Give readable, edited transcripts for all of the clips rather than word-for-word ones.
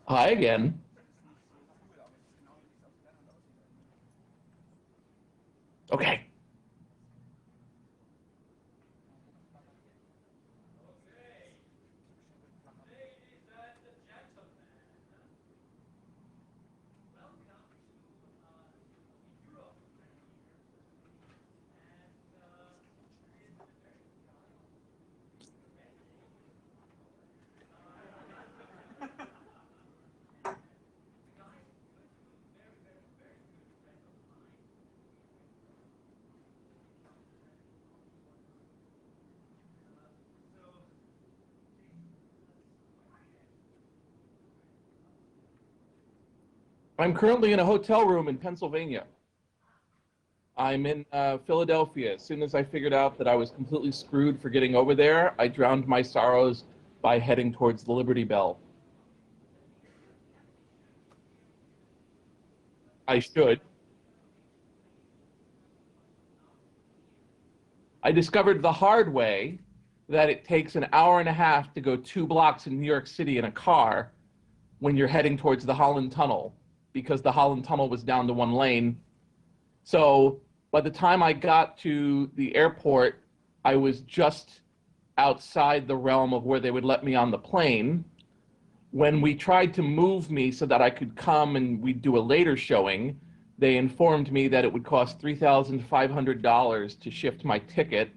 Hi again. Okay. I'm currently in a hotel room in Pennsylvania. I'm in Philadelphia. As soon as I figured out that I was completely screwed for getting over there, I drowned my sorrows by heading towards the Liberty Bell. I should. I discovered the hard way that it takes an hour and a half to go 2 blocks in New York City in a car when you're heading towards the Holland Tunnel because the Holland Tunnel was down to 1 lane. So by the time I got to the airport, I was just outside the realm of where they would let me on the plane. When we tried to move me so that I could come and we'd do a later showing, they informed me that it would cost $3,500 to shift my ticket.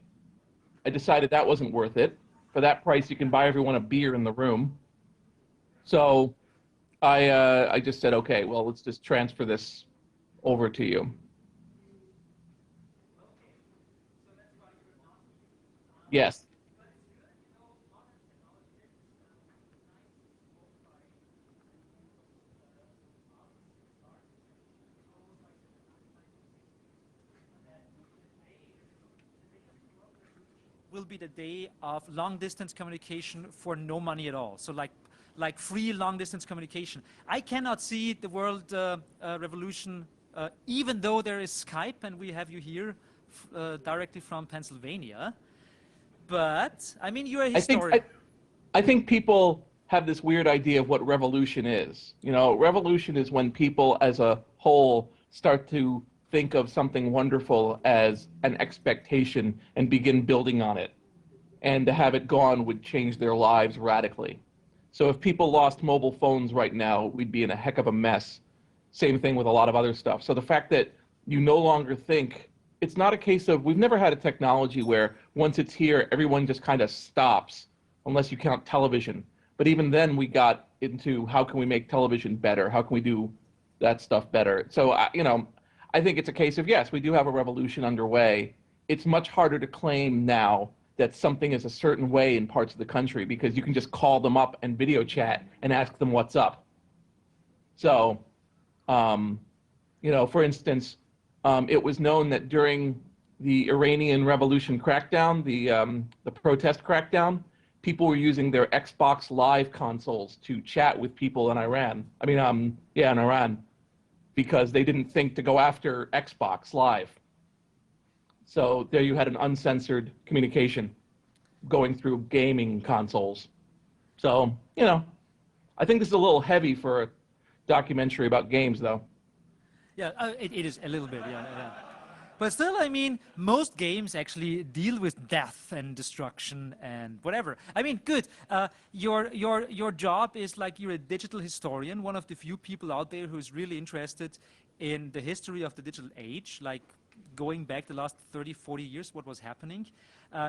I decided that wasn't worth it. For that price, you can buy everyone a beer in the room. So I just said, okay, well, let's just transfer this over to you. Yes. Will be the day of long distance communication for no money at all. So like free long distance communication. I cannot see the world revolution, even though there is Skype and we have you here directly from Pennsylvania. But I mean, you're a historian. I think people have this weird idea of what revolution is. You know, revolution is when people as a whole start to think of something wonderful as an expectation and begin building on it. And to have it gone would change their lives radically. So if people lost mobile phones right now, we'd be in a heck of a mess. Same thing with a lot of other stuff. So the fact that you no longer think, it's not a case of, we've never had a technology where once it's here, everyone just kind of stops, unless you count television. But even then we got into how can we make television better? How can we do that stuff better? So, you know, I think it's a case of, yes, we do have a revolution underway. It's much harder to claim now that something is a certain way in parts of the country because you can just call them up and video chat and ask them what's up. So, you know, for instance, it was known that during the Iranian Revolution crackdown, the protest crackdown, people were using their Xbox Live consoles to chat with people in Iran. I mean, yeah, in Iran, because they didn't think to go after Xbox Live. So there you had an uncensored communication going through gaming consoles. So, you know, I think this is a little heavy for a documentary about games, though. Yeah, it is a little bit, yeah. But still, I mean, most games actually deal with death and destruction and whatever. I mean, good. Your job is like you're a digital historian, one of the few people out there who's really interested in the history of the digital age, like going back the last 30, 40 years, what was happening.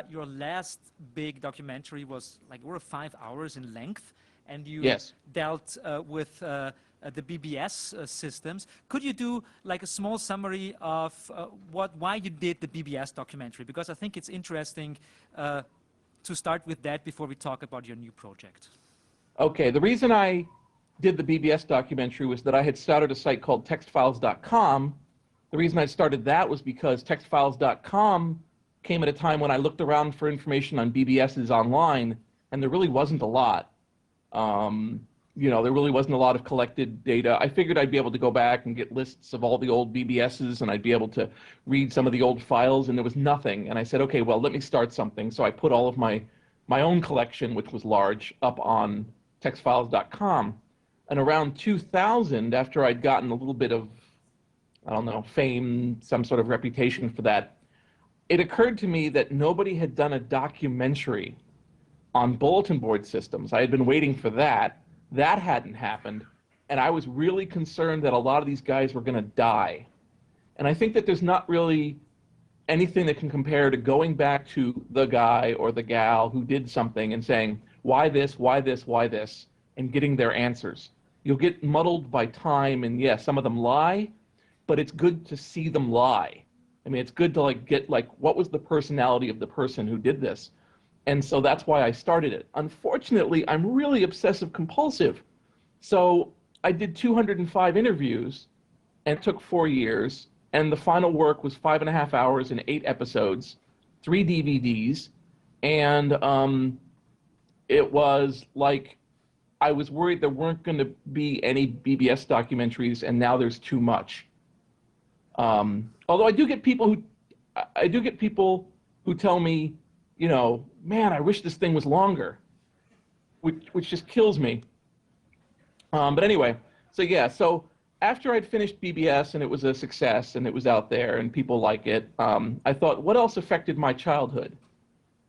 Your last big documentary was like over 5 hours in length, and you Yes. dealt with the BBS systems. Could you do like a small summary of why you did the BBS documentary? Because I think it's interesting to start with that before we talk about your new project. Okay, the reason I did the BBS documentary was that I had started a site called textfiles.com. The reason I started that was because textfiles.com came at a time when I looked around for information on BBSs online, and there really wasn't a lot. You know, there really wasn't a lot of collected data. I figured I'd be able to go back and get lists of all the old BBSs, and I'd be able to read some of the old files, and there was nothing. And I said, okay, well, let me start something. So I put all of my own collection, which was large, up on textfiles.com. And around 2000, after I'd gotten a little bit of, I don't know, fame, some sort of reputation for that, it occurred to me that nobody had done a documentary on bulletin board systems. I had been waiting for that. That hadn't happened. And I was really concerned that a lot of these guys were going to die. And I think that there's not really anything that can compare to going back to the guy or the gal who did something and saying, why this, why this, why this, and getting their answers. You'll get muddled by time, and yes, some of them lie, but it's good to see them lie. I mean, it's good to get what was the personality of the person who did this? And so that's why I started it. Unfortunately, I'm really obsessive compulsive. So I did 205 interviews, and it took 4 years. And the final work was 5.5 hours and 8 episodes, 3 DVDs. And it was like, I was worried there weren't going to be any BBS documentaries, and now there's too much. Although I do get people who tell me, you know, man, I wish this thing was longer, which just kills me. But anyway, so yeah, so after I'd finished BBS and it was a success and it was out there and people like it, I thought, what else affected my childhood?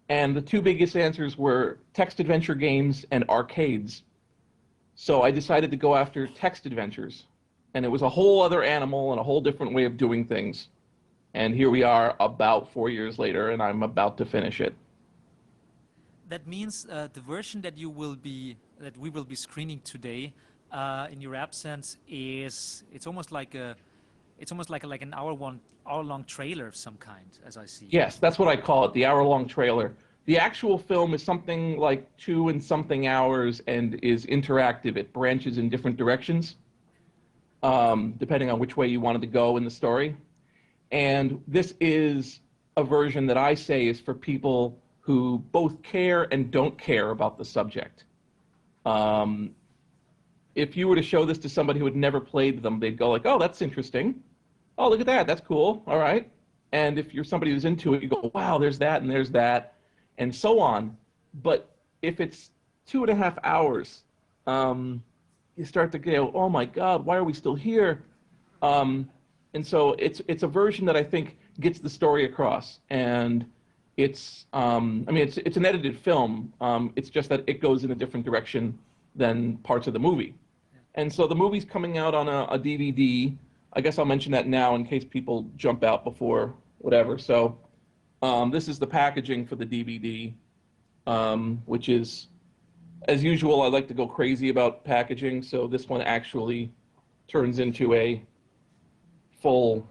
And the 2 biggest answers were text adventure games and arcades. So I decided to go after text adventures. And it was a whole other animal and a whole different way of doing things. And here we are about 4 years later, and I'm about to finish it. That means the version that we will be screening today, in your absence, it's almost like an hour-long trailer of some kind, as I see. Yes, that's what I call it, the hour-long trailer. The actual film is something like 2 and something hours and is interactive. It branches in different directions, depending on which way you wanted to go in the story. And this is a version that I say is for people who both care and don't care about the subject. If you were to show this to somebody who had never played them, they'd go like, oh, that's interesting. Oh, look at that. That's cool. All right. And if you're somebody who's into it, you go, wow, there's that and there's that, and so on. But if it's 2.5 hours, you start to go, oh my God, why are we still here? And so it's a version that I think gets the story across. And it's, it's an edited film. It's just that it goes in a different direction than parts of the movie. And so the movie's coming out on a DVD. I guess I'll mention that now in case people jump out before whatever. So this is the packaging for the DVD, which is, as usual, I like to go crazy about packaging. So this one actually turns into a full,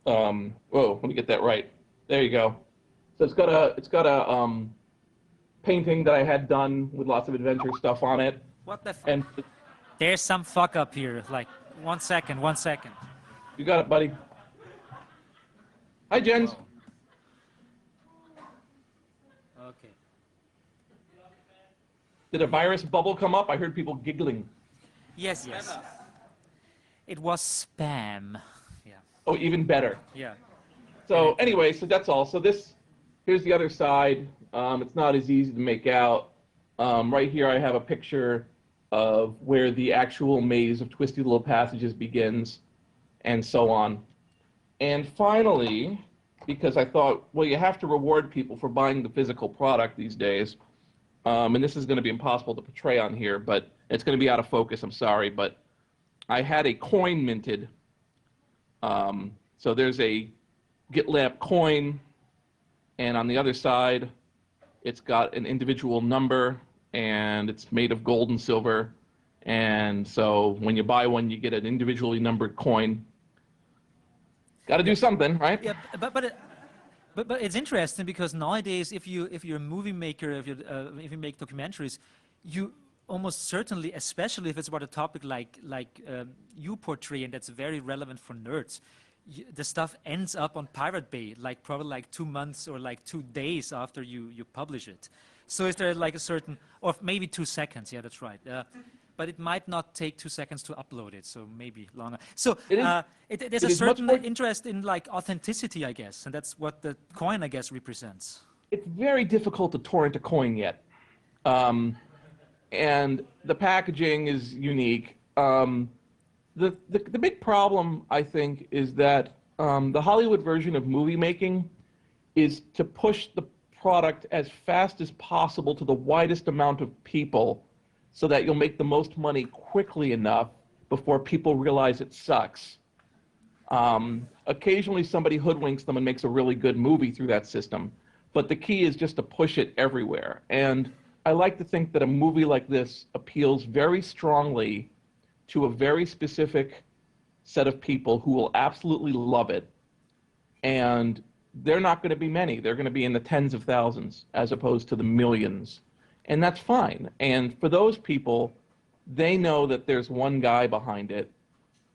whoa, let me get that right. There you go. So it's got a painting that I had done with lots of adventure stuff on it. What the fuck? And There's some fuck up here. Like, 1 second. you got it, buddy. Hi, Jens. Oh. Okay. Did a virus bubble come up? I heard people giggling. Yes. It was spam. Yeah. Oh, even better. Yeah. So anyway, so that's all. So here's the other side. It's not as easy to make out. Right here I have a picture of where the actual maze of twisty little passages begins, and so on. And finally, because I thought, well, you have to reward people for buying the physical product these days, and this is going to be impossible to portray on here, but it's going to be out of focus, I'm sorry, but I had a coin minted. So there's a GitLab coin, and on the other side, it's got an individual number, and it's made of gold and silver. And so when you buy one, you get an individually numbered coin. Got to do something, right? Yeah, but it's interesting because nowadays, if you're a movie maker, if you make documentaries, you almost certainly, especially if it's about a topic like you portray, and that's very relevant for nerds, the stuff ends up on Pirate Bay, like probably like 2 months or like 2 days after you publish it. So is there like a certain, or maybe 2 seconds? Yeah, that's right. But it might not take 2 seconds to upload it, so maybe longer. So there's a certain interest in like authenticity, I guess, and that's what the coin, I guess, represents. It's very difficult to torrent a coin yet. and the packaging is unique. The big problem, I think, is that the Hollywood version of movie making is to push the product as fast as possible to the widest amount of people so that you'll make the most money quickly enough before people realize it sucks. Occasionally somebody hoodwinks them and makes a really good movie through that system, but the key is just to push it everywhere. And I like to think that a movie like this appeals very strongly to a very specific set of people who will absolutely love it. And they're not going to be many. They're going to be in the tens of thousands as opposed to the millions. And that's fine. And for those people, they know that there's one guy behind it,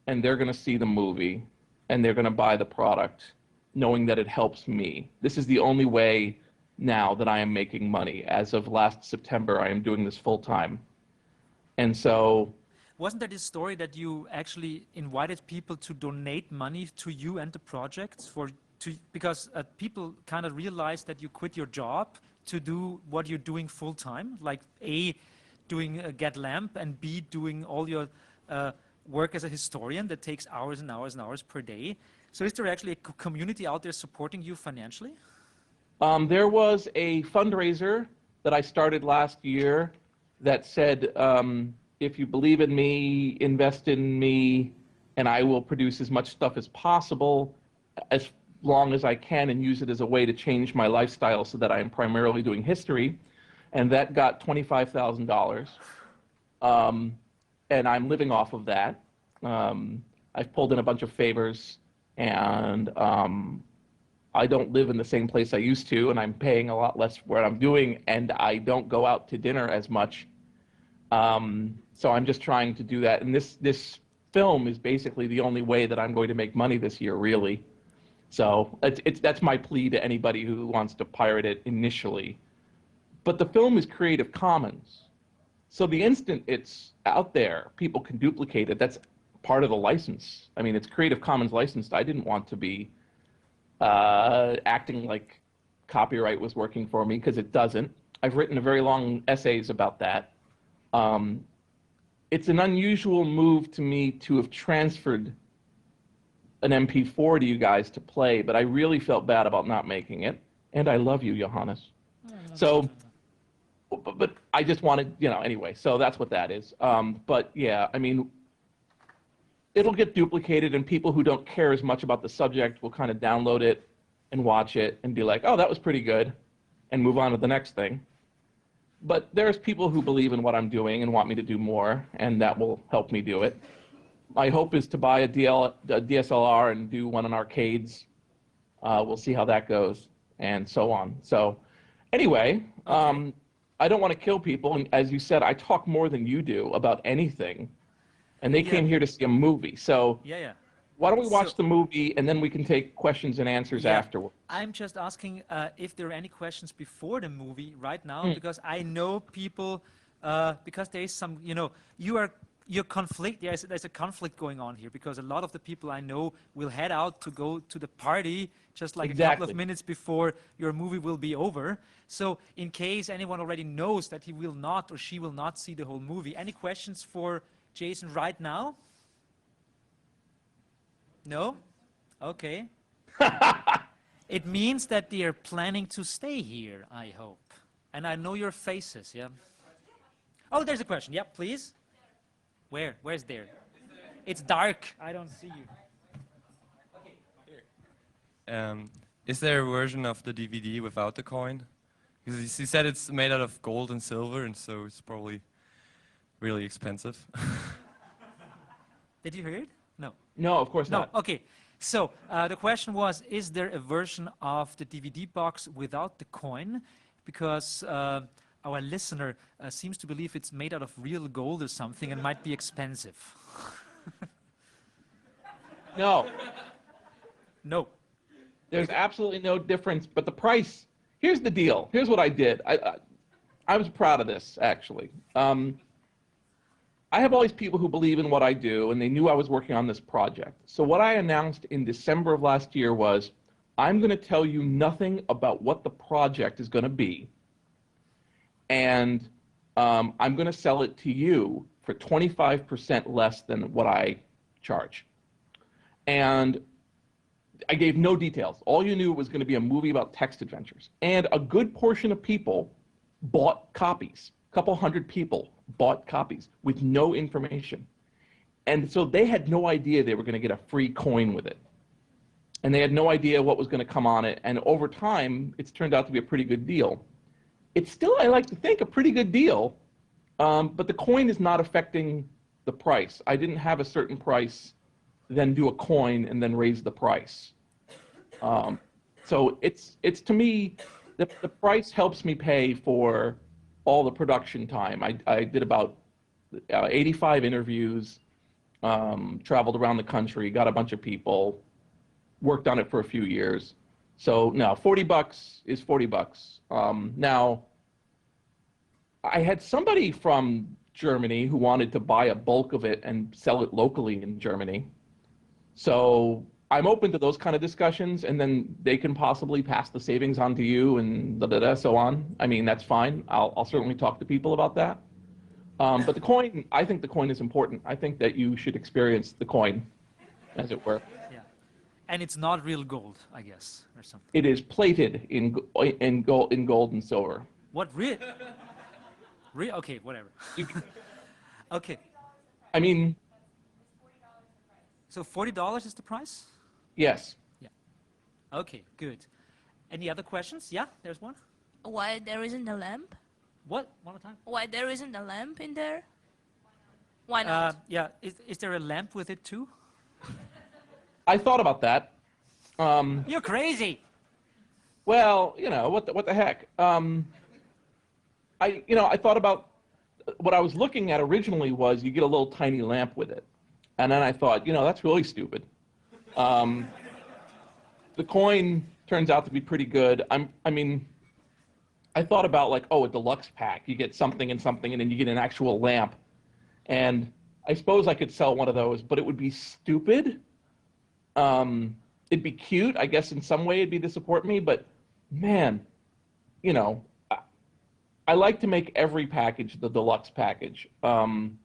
and they're going to see the movie, and they're going to buy the product, knowing that it helps me. This is the only way now that I am making money. As of last September, I am doing this full time. And so... Wasn't there this story that you actually invited people to donate money to you and the project because people kind of realized that you quit your job to do what you're doing full time, like A, doing Get Lamp, and B, doing all your work as a historian that takes hours and hours and hours per day. So is there actually a community out there supporting you financially? There was a fundraiser that I started last year that said, if you believe in me, invest in me, and I will produce as much stuff as possible, as long as I can, and use it as a way to change my lifestyle so that I am primarily doing history. And that got $25,000. And I'm living off of that. I've pulled in a bunch of favors, and I don't live in the same place I used to, and I'm paying a lot less for what I'm doing, and I don't go out to dinner as much. So I'm just trying to do that. And this film is basically the only way that I'm going to make money this year, really. So that's my plea to anybody who wants to pirate it initially. But the film is Creative Commons. So the instant it's out there, people can duplicate it. That's part of the license. I mean, it's Creative Commons licensed. I didn't want to be acting like copyright was working for me, because it doesn't. I've written a very long essays about that. It's an unusual move to me to have transferred an MP4 to you guys to play, but I really felt bad about not making it. And I love you, Johannes. So, but I just wanted, anyway, so that's what that is. But yeah, I mean, it'll get duplicated, and people who don't care as much about the subject will kind of download it and watch it and be like, oh, that was pretty good, and move on to the next thing. But there's people who believe in what I'm doing and want me to do more, and that will help me do it. My hope is to buy a DSLR and do one in arcades. We'll see how that goes, and so on. So anyway, okay. I don't want to kill people. And as you said, I talk more than you do about anything. And they came here to see a movie. So why don't we watch the movie, and then we can take questions and answers afterwards. I'm just asking if there are any questions before the movie right now, because I know people, because there is some, your conflict, there's a conflict going on here, because a lot of the people I know will head out to go to the party just like a couple of minutes before your movie will be over. So in case anyone already knows that he will not or she will not see the whole movie, any questions for Jason right now? No? Okay. It means that they are planning to stay here, I hope. And I know your faces, yeah? Oh, there's a question. Yeah, please. Where? Where's there? It's dark. I don't see you. Okay. Here. Is there a version of the DVD without the coin? Because you said it's made out of gold and silver, and so it's probably really expensive. Did you hear it? No. No, of course not. No, okay. So the question was, is there a version of the DVD box without the coin? Because our listener seems to believe it's made out of real gold or something and might be expensive. No. No. There's absolutely no difference, but the price, here's the deal. Here's what I did. I was proud of this, actually. I have all these people who believe in what I do, and they knew I was working on this project. So what I announced in December of last year was, I'm going to tell you nothing about what the project is going to be. And I'm going to sell it to you for 25% less than what I charge. And I gave no details. All you knew it was going to be a movie about text adventures. And a good portion of people bought copies. A couple hundred people bought copies with no information. And so they had no idea they were going to get a free coin with it. And they had no idea what was going to come on it. And over time, it's turned out to be a pretty good deal. It's still, I like to think, a pretty good deal, but the coin is not affecting the price. I didn't have a certain price, then do a coin, and then raise the price. So it's to me, the price helps me pay for all the production time. I did about 85 interviews, traveled around the country, got a bunch of people, worked on it for a few years. So no, $40 is $40. Now, I had somebody from Germany who wanted to buy a bulk of it and sell it locally in Germany. So I'm open to those kind of discussions, and then they can possibly pass the savings on to you and so on. I mean, that's fine. I'll certainly talk to people about that. But the coin, I think the coin is important. I think that you should experience the coin, as it were. And it's not real gold, I guess, or something. It is plated in gold and silver. What, real? Real? Okay, whatever. Okay. I mean, so $40 is the price? yes. Yeah. Okay, good. Any other questions? Yeah, there's one. Why there isn't a lamp? What? One more time. Why there isn't a lamp in there? Why not? Yeah, is there a lamp with it too? I thought about that. You're crazy. Well, what the heck? I thought about what I was looking at originally was you get a little tiny lamp with it. And then I thought, that's really stupid. The coin turns out to be pretty good. I thought about like, a deluxe pack. You get something and something, and then you get an actual lamp. And I suppose I could sell one of those, but it would be stupid. It'd be cute. I guess in some way it'd be to support me, but man, I like to make every package the deluxe package. I'm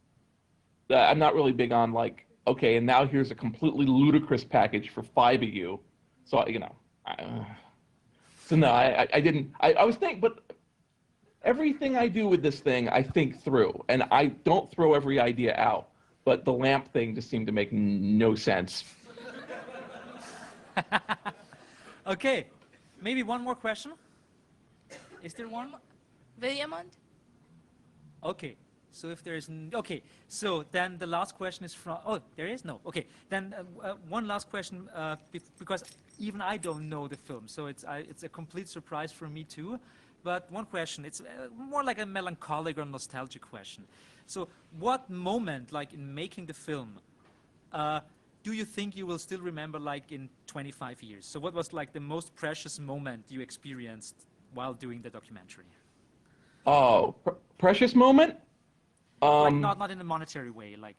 not really big on like, okay, and now here's a completely ludicrous package for 5 of you. So, so no, I didn't, I was thinking, but everything I do with this thing, I think through, and I don't throw every idea out, but the lamp thing just seemed to make no sense. Okay, maybe one more question. Is there one? Williamond? Okay, so if there is, okay, so then the last question is from, there is no, okay, then one last question, because even I don't know the film, so it's a complete surprise for me too, but one question, it's more like a melancholic or nostalgic question. So what moment, like in making the film, do you think you will still remember like in 25 years? So what was like the most precious moment you experienced while doing the documentary? Oh, precious moment? Like not in a monetary way, like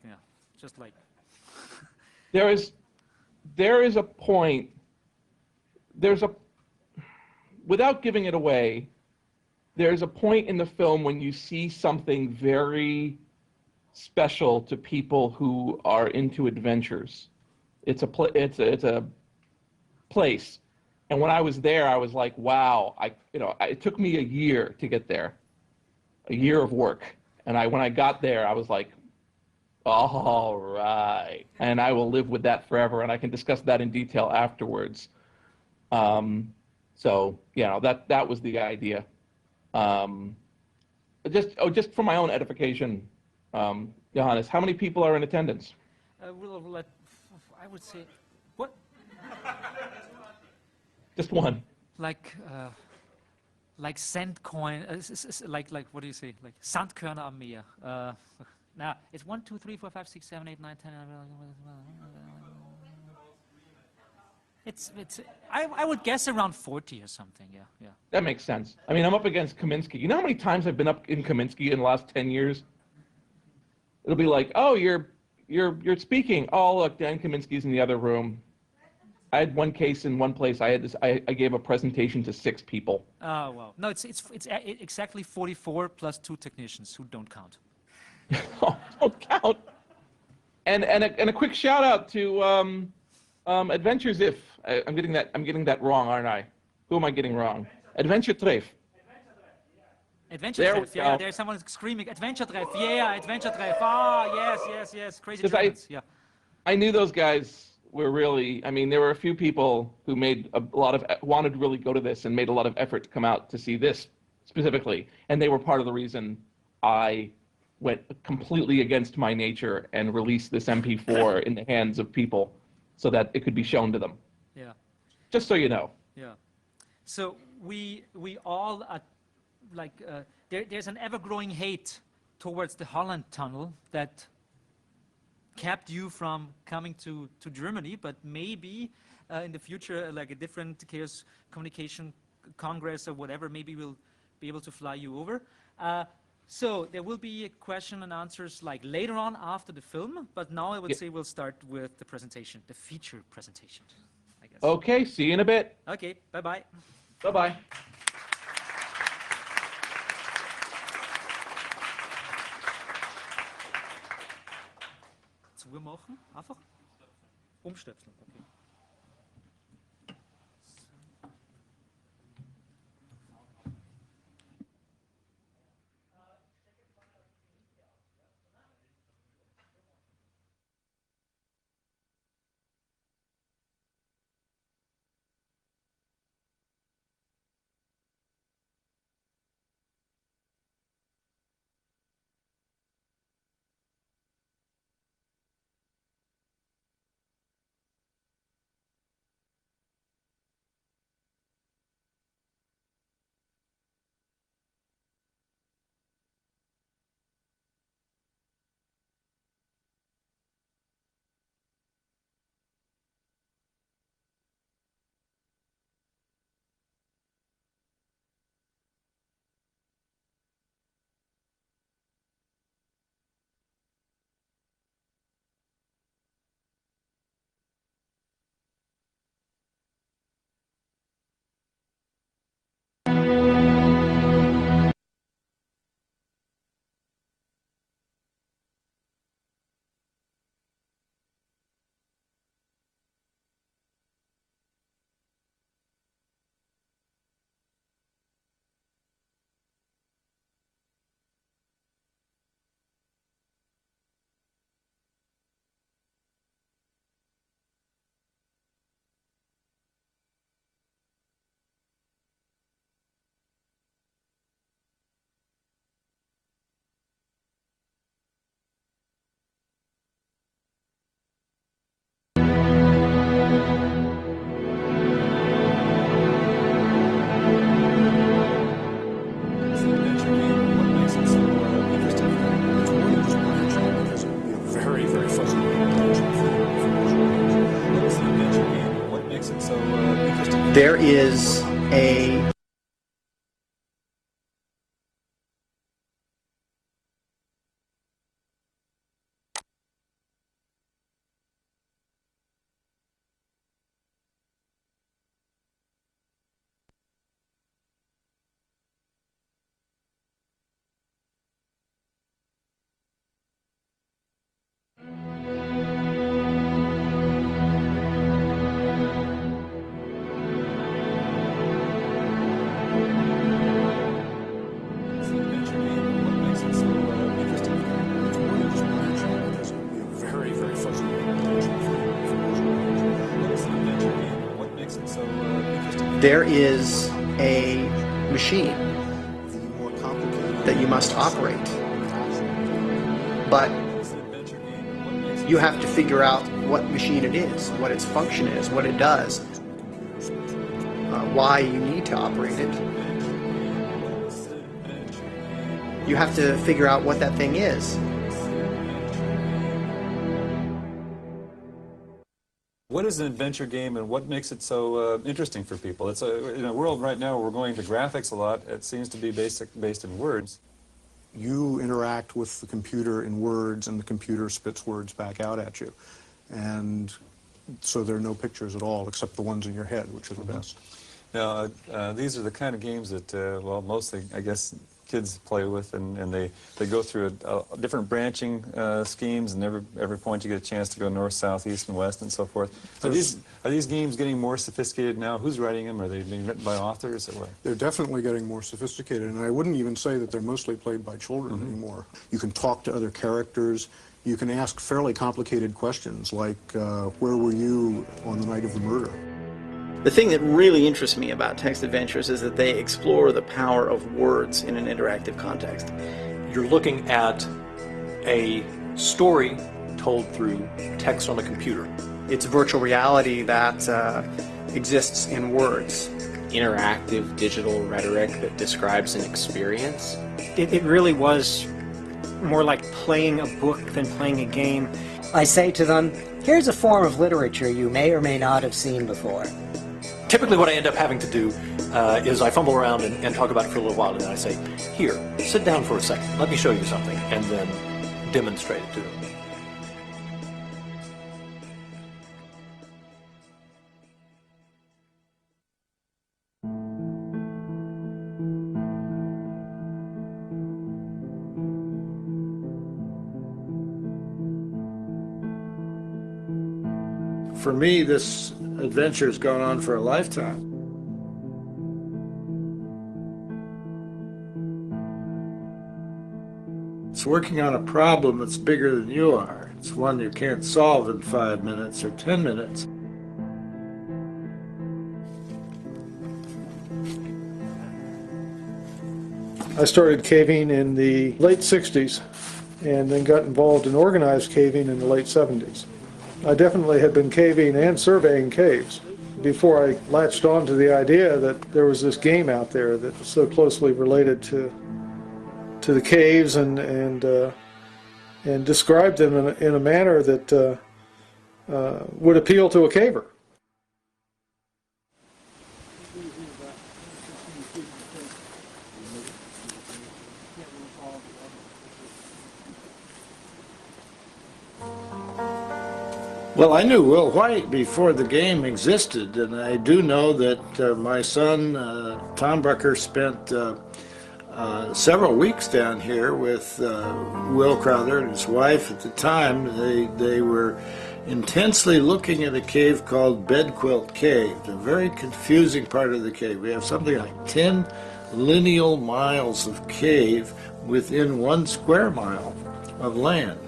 just like. There is a point. Without giving it away, there's a point in the film when you see something very special to people who are into adventures. It's a place, and when I was there, I was like, wow. It took me a year to get there, a year of work, and when I got there, I was like, all right, and I will live with that forever, and I can discuss that in detail afterwards. So that was the idea. Just for my own edification, Johannes, how many people are in attendance? I would say, what? Just one. Like cent coin, like what do you say? Like Sandkörner am Meer. Now it's 1, 2, 3, 4, 5, 6, 7, 8, 9, 10. It's I would guess around 40 or something. Yeah. That makes sense. I mean, I'm up against Kaminsky. You know how many times I've been up in Kaminsky in the last 10 years? It'll be like, oh, you're speaking. Oh, look, Dan Kaminsky's in the other room. I had one case in one place. I gave a presentation to 6 people. Oh, well. No, exactly 44 plus 2 technicians who don't count. Oh, don't count. And a quick shout out to Adventures If. I'm getting that wrong, aren't I? Who am I getting wrong? Adventure Treff. Adventure There Treff. we Yeah, go. there's someone screaming Adventure Treff. Yeah, Adventure Treff. Ah, yes. Crazy 'Cause Germans. Yeah. I knew those guys were really, I mean, there were a few people who made a lot of, wanted to really go to this and made a lot of effort to come out to see this specifically. And they were part of the reason I went completely against my nature and released this MP4 in the hands of people so that it could be shown to them. Yeah. Just so you know. Yeah. So we all are like, there's an ever-growing hate towards the Holland Tunnel that kept you from coming to Germany, but maybe in the future, like a different Chaos Communication Congress or whatever, maybe we'll be able to fly you over. So there will be question and answers like later on after the film, but now I would say we'll start with the presentation, the feature presentation, I guess. Okay, see you in a bit. Okay, bye-bye. Bye-bye. Zumachen, einfach umstöpseln. Okay. There is a there is a machine that you must operate, but you have to figure out what machine it is, what its function is, what it does, why you need to operate it. You have to figure out what that thing is. What is an adventure game and what makes it so interesting for people? It's in a world right now where we're going to graphics a lot. It seems to be based in words. You interact with the computer in words and the computer spits words back out at you. And so there are no pictures at all except the ones in your head, which are the best. Now, these are the kind of games that, well, mostly, I guess, kids play with, and they go through a different branching schemes, and every point you get a chance to go north, south, east, and west, and so forth. Are these games getting more sophisticated now? Who's writing them? Are they being written by authors, or what? They're definitely getting more sophisticated, and I wouldn't even say that they're mostly played by children anymore. You can talk to other characters. You can ask fairly complicated questions like, where were you on the night of the murder? The thing that really interests me about text adventures is that they explore the power of words in an interactive context. You're looking at a story told through text on a computer. It's virtual reality that exists in words. Interactive digital rhetoric that describes an experience. It really was more like playing a book than playing a game. I say to them, here's a form of literature you may or may not have seen before. Typically what I end up having to do is I fumble around and talk about it for a little while, and then I say, here, sit down for a second, let me show you something, and then demonstrate it to them. For me, this adventure has gone on for a lifetime. It's working on a problem that's bigger than you are. It's one you can't solve in 5 minutes or 10 minutes. I started caving in the late 60s and then got involved in organized caving in the late 70s. I definitely had been caving and surveying caves before I latched on to the idea that there was this game out there that was so closely related to the caves and described them in a manner that would appeal to a caver. Well, I knew Will White before the game existed, and I do know that my son, Tom Brucker, spent several weeks down here with Will Crowther and his wife at the time. They were intensely looking at a cave called Bedquilt Cave, a very confusing part of the cave. We have something like 10 lineal miles of cave within 1 square mile of land.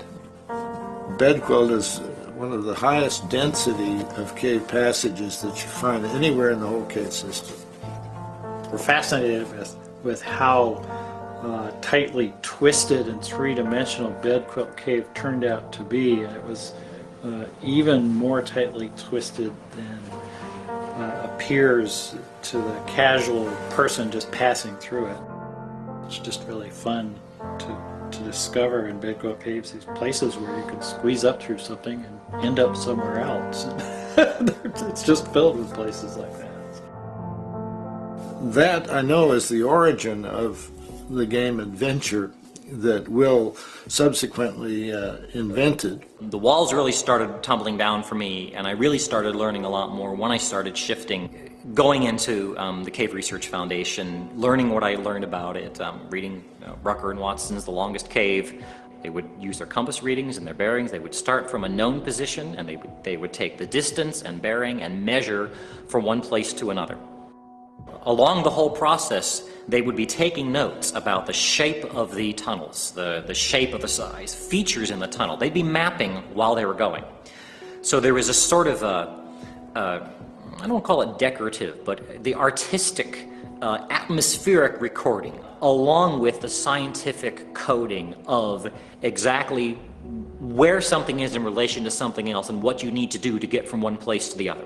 Bedquilt is one of the highest density of cave passages that you find anywhere in the whole cave system. We're fascinated with how tightly twisted and three-dimensional Bedquilt Cave turned out to be. And it was even more tightly twisted than appears to the casual person just passing through it. It's just really fun to discover in Bedquilt Caves these places where you can squeeze up through something and end up somewhere else. It's just filled with places like that. That, I know, is the origin of the game Adventure that Will subsequently invented. The walls really started tumbling down for me, and I really started learning a lot more when I started shifting, going into the Cave Research Foundation, learning what I learned about it, reading Rucker and Watson's The Longest Cave. They would use their compass readings and their bearings. They would start from a known position, and they would take the distance and bearing and measure from one place to another. Along the whole process, they would be taking notes about the shape of the tunnels, the shape of the size, features in the tunnel. They'd be mapping while they were going. So there was a sort of I don't call it decorative, but the artistic, atmospheric recording, along with the scientific coding of exactly where something is in relation to something else and what you need to do to get from one place to the other.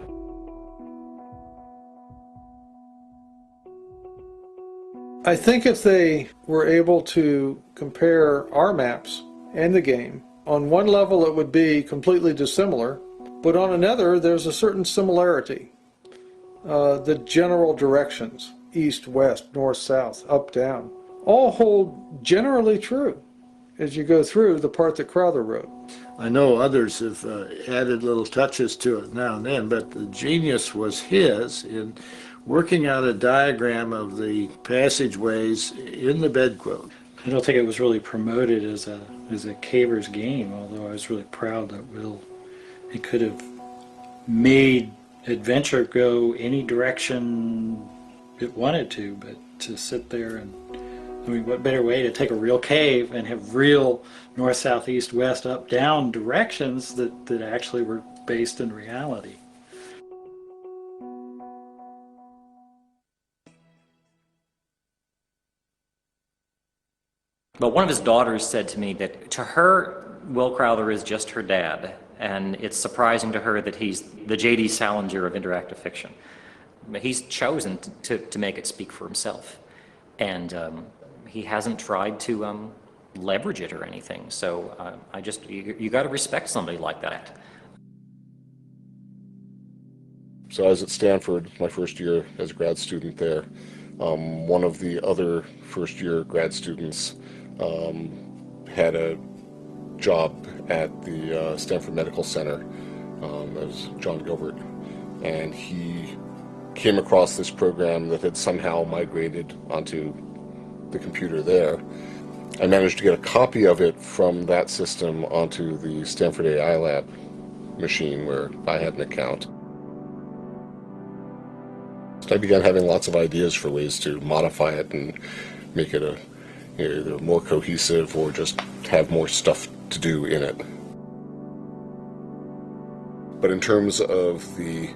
I think if they were able to compare our maps and the game, on one level it would be completely dissimilar, but on another there's a certain similarity. The general directions, east, west, north, south, up, down, all hold generally true. as you go through the part that Crowther wrote. I know others have added little touches to it now and then, but the genius was his in working out a diagram of the passageways in the bedquilt. I don't think it was really promoted as a caver's game, although I was really proud that it could have made adventure go any direction it wanted to, but to sit there and, I mean, what better way to take a real cave and have real north, south, east, west, up, down directions that actually were based in reality. But one of his daughters said to me that to her, Will Crowther is just her dad, and it's surprising to her that he's the J.D. Salinger of interactive fiction. He's chosen to make it speak for himself, and he hasn't tried to leverage it or anything. So you got to respect somebody like that. So I was at Stanford my first year as a grad student there. One of the other first-year grad students had a job at the Stanford Medical Center. That was John Gilbert, and he came across this program that had somehow migrated onto the computer there. I managed to get a copy of it from that system onto the Stanford AI Lab machine where I had an account. I began having lots of ideas for ways to modify it and make it either more cohesive or just have more stuff to do in it. But in terms of the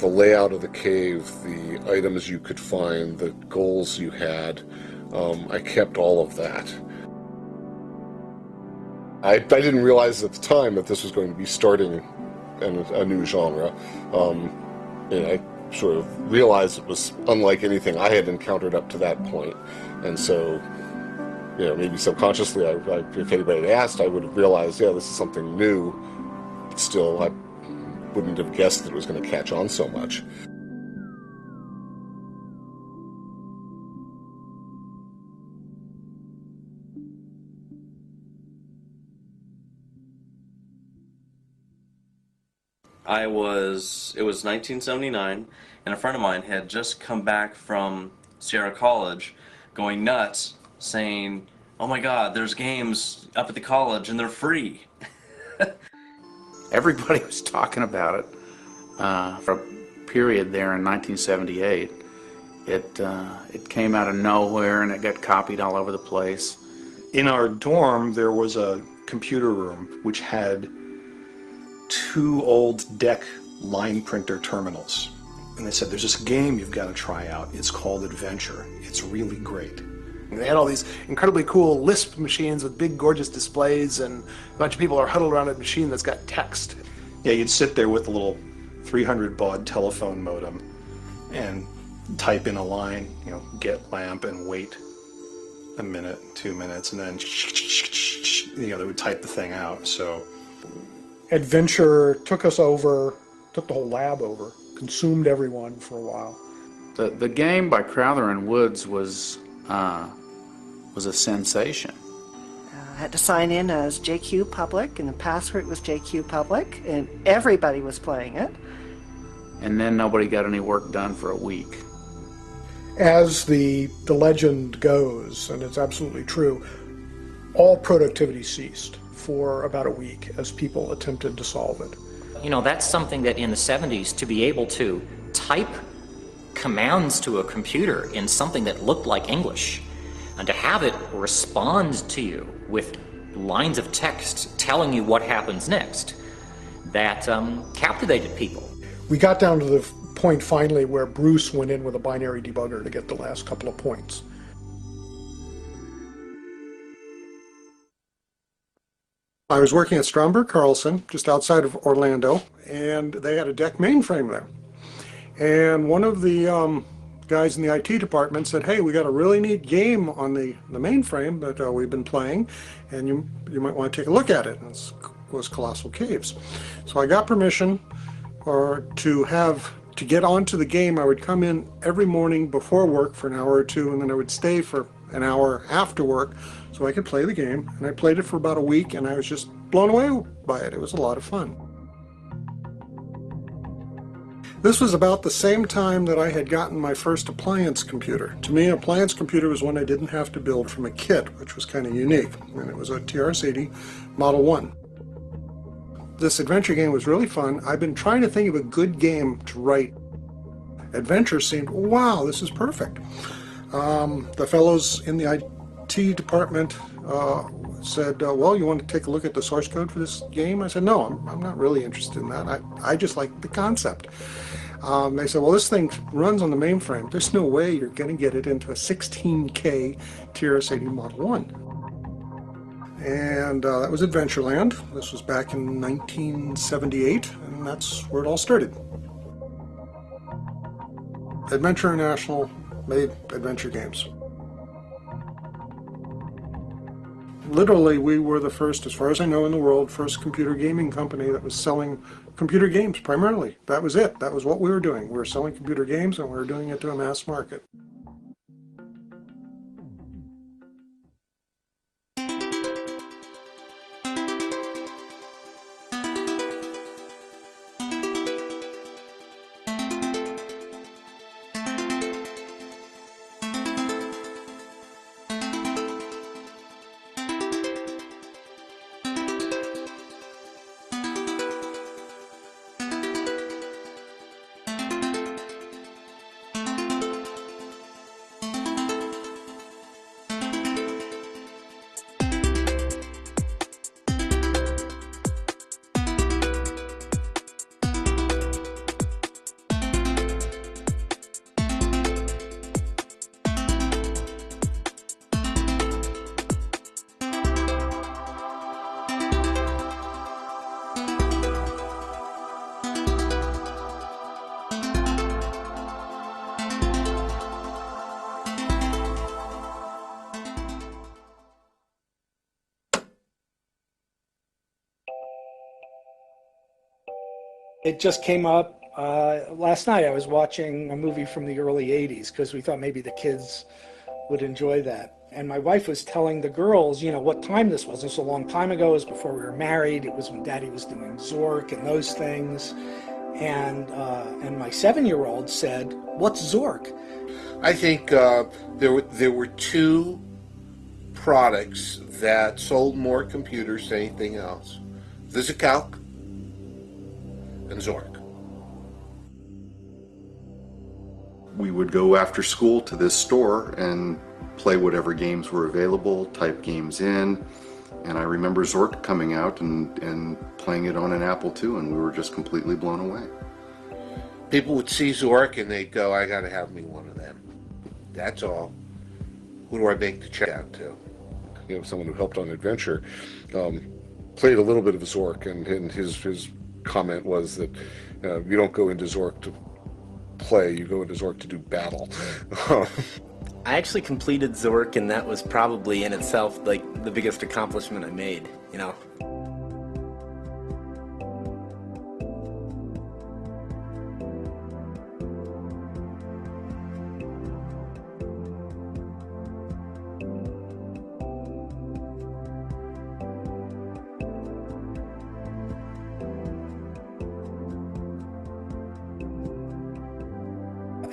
layout of the cave, the items you could find, the goals you had, I kept all of that. I didn't realize at the time that this was going to be starting a new genre. And I sort of realized it was unlike anything I had encountered up to that point. And so, maybe subconsciously, if anybody had asked, I would have realized, yeah, this is something new. But still, I wouldn't have guessed that it was going to catch on so much. It was 1979, and a friend of mine had just come back from Sierra College going nuts, saying, oh my God, there's games up at the college and they're free. Everybody was talking about it for a period there in 1978. It came out of nowhere and it got copied all over the place. In our dorm, there was a computer room which had 2 old DEC line printer terminals. And they said, there's this game you've got to try out. It's called Adventure. It's really great. And they had all these incredibly cool Lisp machines with big, gorgeous displays, and a bunch of people are huddled around a machine that's got text. Yeah, you'd sit there with a little 300 baud telephone modem and type in a line, get lamp, and wait a minute, 2 minutes, and then they would type the thing out. So Adventure took us over, took the whole lab over, consumed everyone for a while. The game by Crowther and Woods was a sensation. I had to sign in as JQ Public, and the password was JQ Public, and everybody was playing it. And then nobody got any work done for a week. As the legend goes, and it's absolutely true, all productivity ceased for about a week as people attempted to solve it. That's something that in the 70s, to be able to type commands to a computer in something that looked like English, and to have it respond to you with lines of text telling you what happens next, that captivated people. We got down to the point finally where Bruce went in with a binary debugger to get the last couple of points. I was working at Stromberg Carlson, just outside of Orlando, and they had a DEC mainframe there. And one of the guys in the IT department said, hey, we got a really neat game on the mainframe that we've been playing, and you might want to take a look at it. And it was Colossal Caves. So I got permission to get onto the game. I would come in every morning before work for an hour or two, and then I would stay for an hour after work so I could play the game. And I played it for about a week, and I was just blown away by it. It was a lot of fun. This was about the same time that I had gotten my first appliance computer. To me, an appliance computer was one I didn't have to build from a kit, which was kind of unique. And it was a TRS-80 Model 1. This adventure game was really fun. I've been trying to think of a good game to write. Adventure seemed, wow, this is perfect. The fellows in the IT department said, well, you want to take a look at the source code for this game? I said, no, I'm not really interested in that. I just like the concept. They said, well, this thing runs on the mainframe. There's no way you're going to get it into a 16K TRS-80 Model 1. And that was Adventureland. This was back in 1978, and that's where it all started. Adventure International made adventure games. Literally, we were the first, as far as I know in the world, first computer gaming company that was selling computer games primarily. That was it. That was what we were doing. We were selling computer games, and we were doing it to a mass market. It just came up last night. I was watching a movie from the early 80s because we thought maybe the kids would enjoy that. And my wife was telling the girls, you know, what time this was. This was a long time ago. It was before we were married. It was when Daddy was doing Zork and those things. And my 7-year-old said, "What's Zork?" I think there were two products that sold more computers than anything else. VisiCalc and Zork. We would go after school to this store and play whatever games were available, type games in, and I remember Zork coming out and playing it on an Apple II, and we were just completely blown away. People would see Zork and they'd go, I gotta have me one of them. That's all. Who do I make the check out to? You know, someone who helped on Adventure played a little bit of Zork, and his comment was that you don't go into Zork to play, you go into Zork to do battle. I actually completed Zork, and that was probably in itself like the biggest accomplishment I made, you know.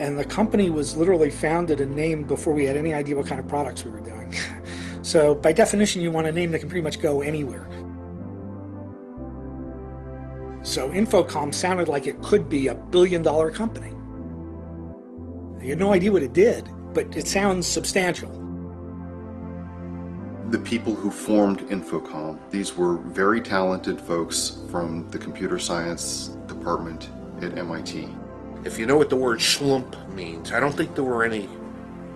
And the company was literally founded and named before we had any idea what kind of products we were doing. So by definition, you want a name that can pretty much go anywhere. So Infocom sounded like it could be $1 billion company. You had no idea what it did, but it sounds substantial. The people who formed Infocom, these were very talented folks from the computer science department at MIT. If you know what the word schlump means, I don't think there were any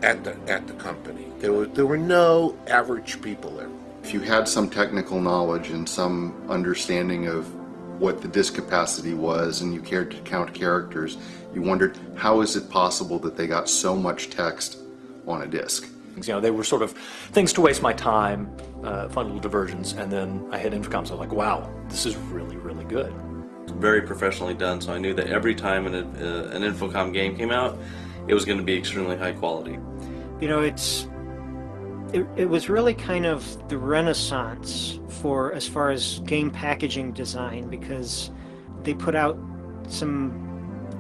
at the company. There were no average people there. If you had some technical knowledge and some understanding of what the disk capacity was and you cared to count characters, you wondered how is it possible that they got so much text on a disk? You know, they were sort of things to waste my time, fun little diversions, and then I hit Infocom, so I was like, wow, this is really, really good. Very professionally done, so I knew that every time an Infocom game came out, it was going to be extremely high quality. You know, it's It was really kind of the renaissance for as far as game packaging design, because they put out some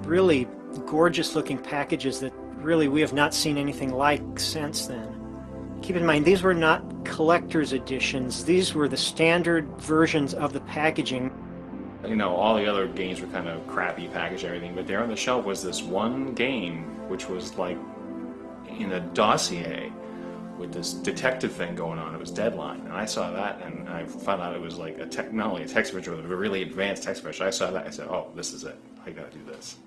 really gorgeous looking packages that really we have not seen anything like since then. Keep in mind, these were not collector's editions. These were the standard versions of the packaging. You know, all the other games were kind of crappy packaged and everything, but there on the shelf was this one game which was like in a dossier with this detective thing going on. It was Deadline, and I saw that, and I found out it was like not only a text adventure, but a really advanced text adventure. I saw that, I said, oh, this is it. I gotta do this.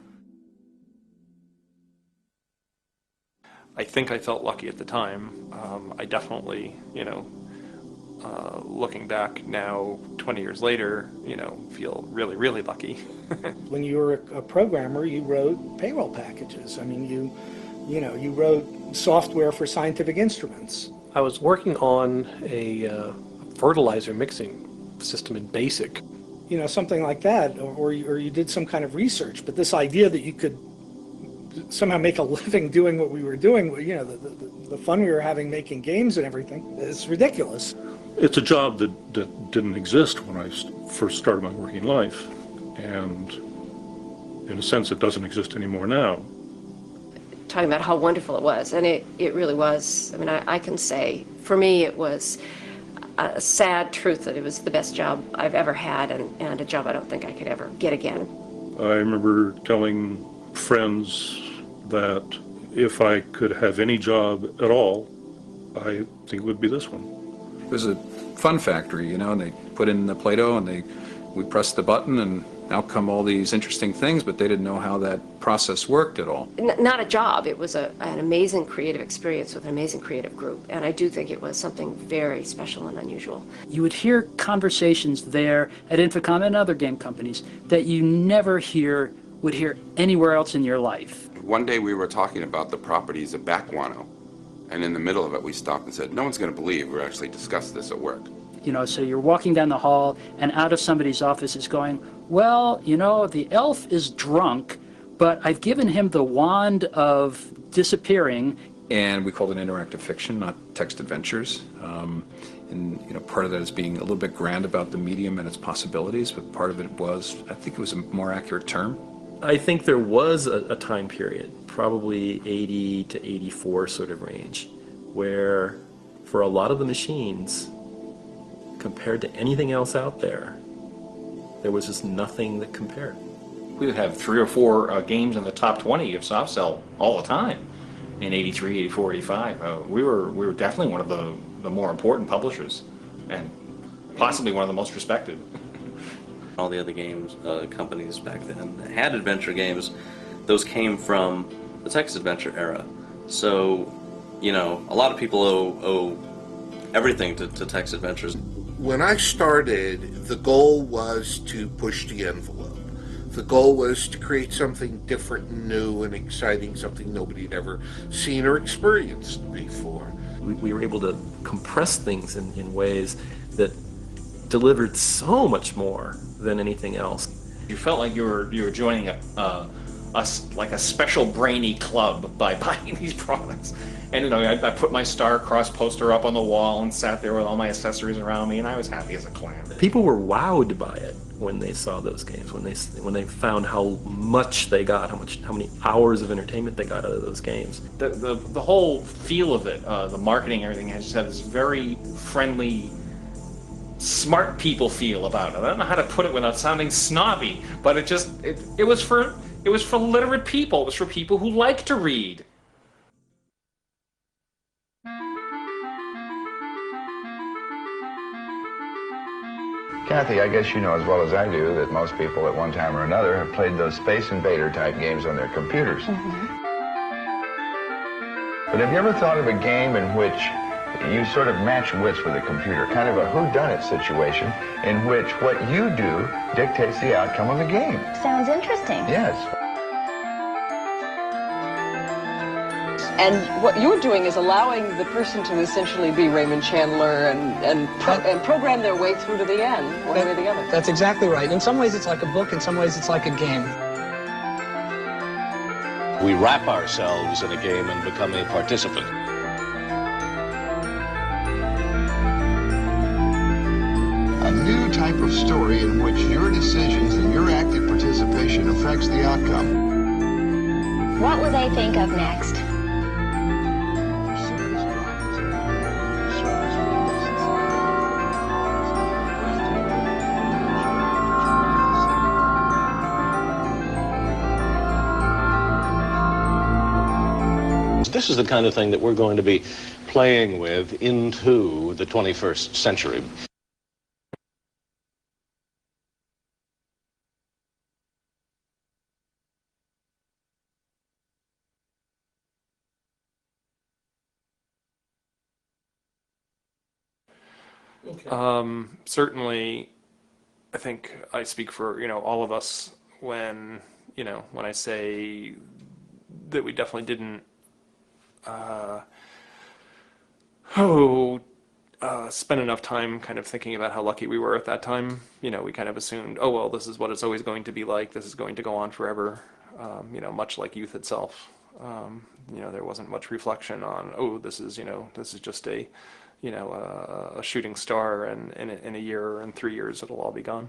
I think I felt lucky at the time. I definitely, looking back now, 20 years later, feel really, really lucky. When you were a programmer, you wrote payroll packages. I mean, you wrote software for scientific instruments. I was working on a fertilizer mixing system in BASIC. Something like that, or you did some kind of research. But this idea that you could somehow make a living doing what we were doing, the fun we were having making games and everything, it's ridiculous. It's a job that didn't exist when I first started my working life, and in a sense it doesn't exist anymore now. Talking about how wonderful it was, and it really was. I mean, I can say, for me, it was a sad truth that it was the best job I've ever had, and a job I don't think I could ever get again. I remember telling friends that if I could have any job at all, I think it would be this one. It was a fun factory, and they put in the Play-Doh and we pressed the button and out come all these interesting things, but they didn't know how that process worked at all. Not a job, it was an amazing creative experience with an amazing creative group, and I do think it was something very special and unusual. You would hear conversations there at Infocom and other game companies that you never would hear anywhere else in your life. One day we were talking about the properties of backguano, and in the middle of it we stopped and said, no one's going to believe we're actually discussing this at work. So you're walking down the hall and out of somebody's office is going, well, the elf is drunk, but I've given him the wand of disappearing. And we called it interactive fiction, not text adventures. And part of that is being a little bit grand about the medium and its possibilities, but part of it was, I think it was a more accurate term. I think there was a time period, probably 80 to 84 sort of range, where for a lot of the machines, compared to anything else out there, there was just nothing that compared. We would have 3 or 4 games in the top 20 of soft sell all the time. In 83, 84, 85, we were definitely one of the more important publishers, and possibly one of the most respected. All the other games companies back then that had adventure games, those came from the text adventure era. So, a lot of people owe everything to text adventures. When I started, the goal was to push the envelope. The goal was to create something different and new and exciting, something nobody had ever seen or experienced before. We were able to compress things in ways that delivered so much more than anything else. You felt like you were joining like a special brainy club by buying these products. And I put my Star-Crossed poster up on the wall and sat there with all my accessories around me, and I was happy as a clam. People were wowed by it when they saw those games, when they found how much they got, how many hours of entertainment they got out of those games. The whole feel of it, the marketing, everything, has just had this very friendly, smart people feel about it. I don't know how to put it without sounding snobby, but it was for literate people. It was for people who like to read. Kathy, I guess you know as well as I do that most people at one time or another have played those Space Invader type games on their computers. But have you ever thought of a game in which you sort of match wits with a computer, kind of a whodunit situation in which what you do dictates the outcome of the game? Sounds interesting. Yes. And what you're doing is allowing the person to essentially be Raymond Chandler and program their way through to the end, one way or the other. That's exactly right. In some ways it's like a book, in some ways it's like a game. We wrap ourselves in a game and become a participant. type of story in which your decisions and your active participation affects the outcome. What will they think of next? This is the kind of thing that we're going to be playing with into the 21st century. Certainly, I think I speak for, all of us when, when I say that we definitely didn't spend enough time kind of thinking about how lucky we were at that time. We kind of assumed, oh, well, this is what it's always going to be like. This is going to go on forever, much like youth itself. There wasn't much reflection on, oh, this is just a, a shooting star, and in a year and 3 years it'll all be gone.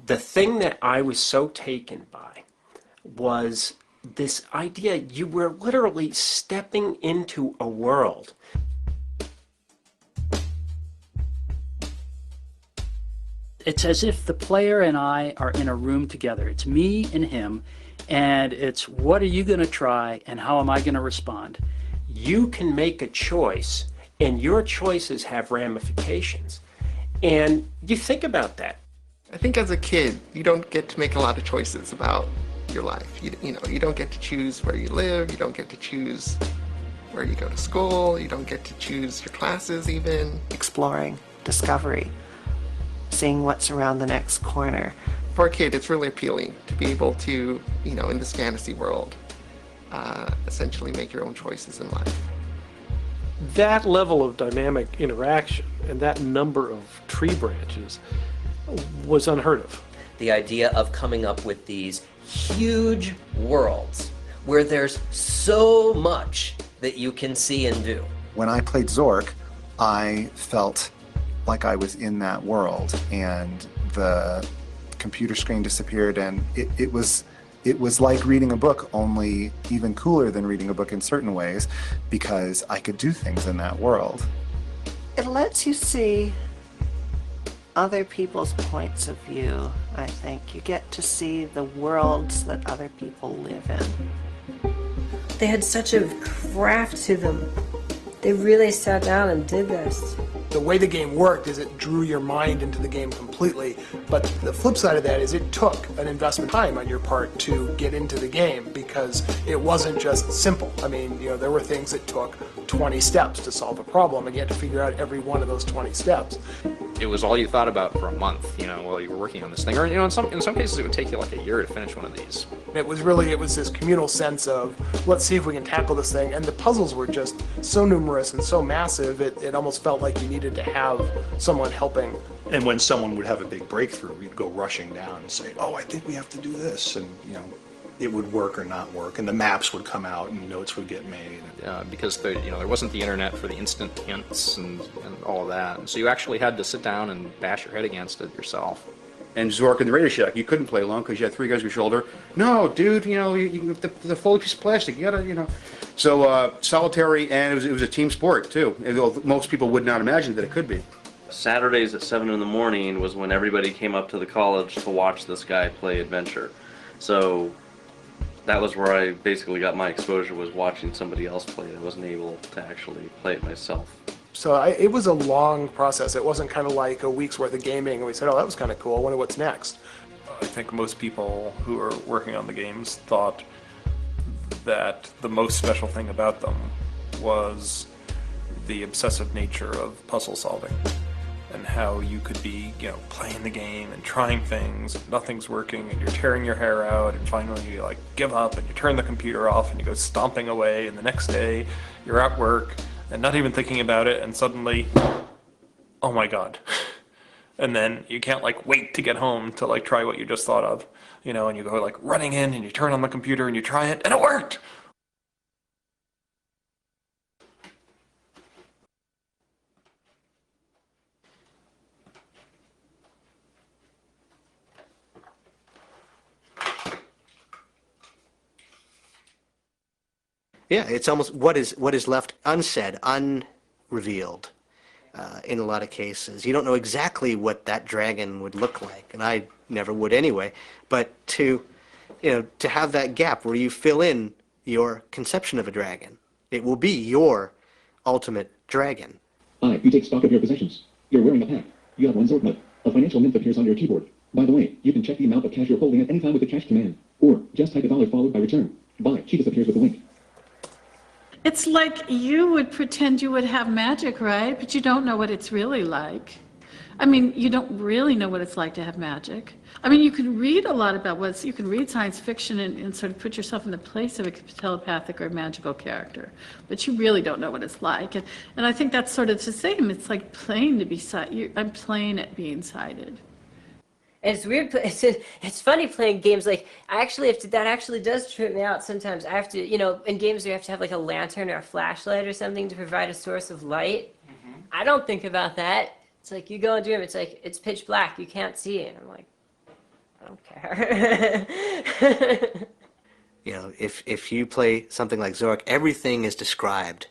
The thing that I was so taken by was this idea you were literally stepping into a world. It's as if the player and I are in a room together. It's me and him, and it's what are you going to try and how am I going to respond? You can make a choice, and your choices have ramifications. And you think about that. I think as a kid, you don't get to make a lot of choices about your life. You don't get to choose where you live. You don't get to choose where you go to school. You don't get to choose your classes even. Exploring, discovery, seeing what's around the next corner. For a kid, it's really appealing to be able to, in this fantasy world, essentially make your own choices in life. That level of dynamic interaction and that number of tree branches was unheard of. The idea of coming up with these huge worlds where there's so much that you can see and do. When I played Zork, I felt like I was in that world, and the computer screen disappeared, and it was like reading a book, only even cooler than reading a book in certain ways, because I could do things in that world. It lets you see other people's points of view, I think. You get to see the worlds that other people live in. They had such a craft to them. They really sat down and did this. The way the game worked is it drew your mind into the game completely, but the flip side of that is it took an investment time on your part to get into the game, because it wasn't just simple. I mean, there were things that took 20 steps to solve a problem, and you had to figure out every one of those 20 steps. It was all you thought about for a month, while you were working on this thing. Or, in some cases it would take you like a year to finish one of these. It was this communal sense of, let's see if we can tackle this thing, and the puzzles were just so numerous and so massive, it almost felt like you needed to have someone helping. And when someone would have a big breakthrough, we'd go rushing down and say, oh, I think we have to do this, and it would work or not work, and the maps would come out and notes would get made. Because there wasn't the internet for the instant hints and all of that, and so you actually had to sit down and bash your head against it yourself. And Zork and the Radio Shack, you couldn't play alone because you had three guys on your shoulder. No, dude, the full piece of plastic, you gotta, So solitary, and it was a team sport too. Most people would not imagine that it could be. Saturdays at 7 in the morning was when everybody came up to the college to watch this guy play Adventure. So that was where I basically got my exposure, was watching somebody else play it. I wasn't able to actually play it myself. So it was a long process. It wasn't kind of like a week's worth of gaming and we said, oh, that was kind of cool. I wonder what's next. I think most people who are working on the games thought that the most special thing about them was the obsessive nature of puzzle solving, and how you could be, playing the game and trying things, and nothing's working, and you're tearing your hair out, and finally you give up, and you turn the computer off, and you go stomping away, and the next day you're at work and not even thinking about it, and suddenly, oh my god. And then you can't wait to get home to try what you just thought of, and you go running in and you turn on the computer and you try it and it worked. Yeah, it's almost what is left unsaid, unrevealed. In a lot of cases, you don't know exactly what that dragon would look like, and I never would anyway. But to have that gap where you fill in your conception of a dragon, it will be your ultimate dragon. You take stock of your possessions. You're wearing a pack. You have one sword note. A financial mint appears on your keyboard. By the way, you can check the amount of cash you're holding at any time with the cash command, or just type $1 followed by return. Buy cheapest appears with a link. It's like you would pretend you would have magic, right? But you don't know what it's really like. I mean, you don't really know what it's like to have magic. I mean, you can read a lot about you can read science fiction and sort of put yourself in the place of a telepathic or magical character, but you really don't know what it's like. And I think that's sort of the same. It's like playing to be sighted. I'm playing at being sighted. It's weird. It's funny playing games. I actually have to. That actually does trip me out sometimes. I have to, in games you have to have a lantern or a flashlight or something to provide a source of light. Mm-hmm. I don't think about that. It's like you go into a room. It's it's pitch black. You can't see it. I'm like, I don't care. If you play something like Zork, everything is described,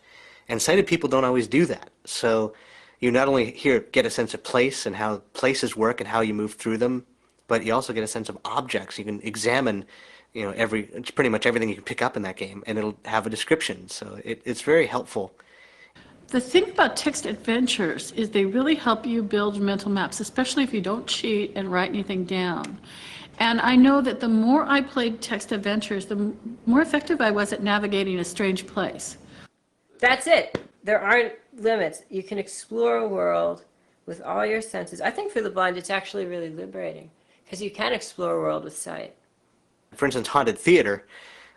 and sighted people don't always do that. So you not only get a sense of place and how places work and how you move through them, but you also get a sense of objects. You can examine, pretty much everything you can pick up in that game, and it'll have a description. So it's very helpful. The thing about text adventures is they really help you build mental maps, especially if you don't cheat and write anything down. And I know that the more I played text adventures, the more effective I was at navigating a strange place. That's it. There aren't limits. You can explore a world with all your senses. I think for the blind, it's actually really liberating because you can explore a world with sight. For instance, haunted theater,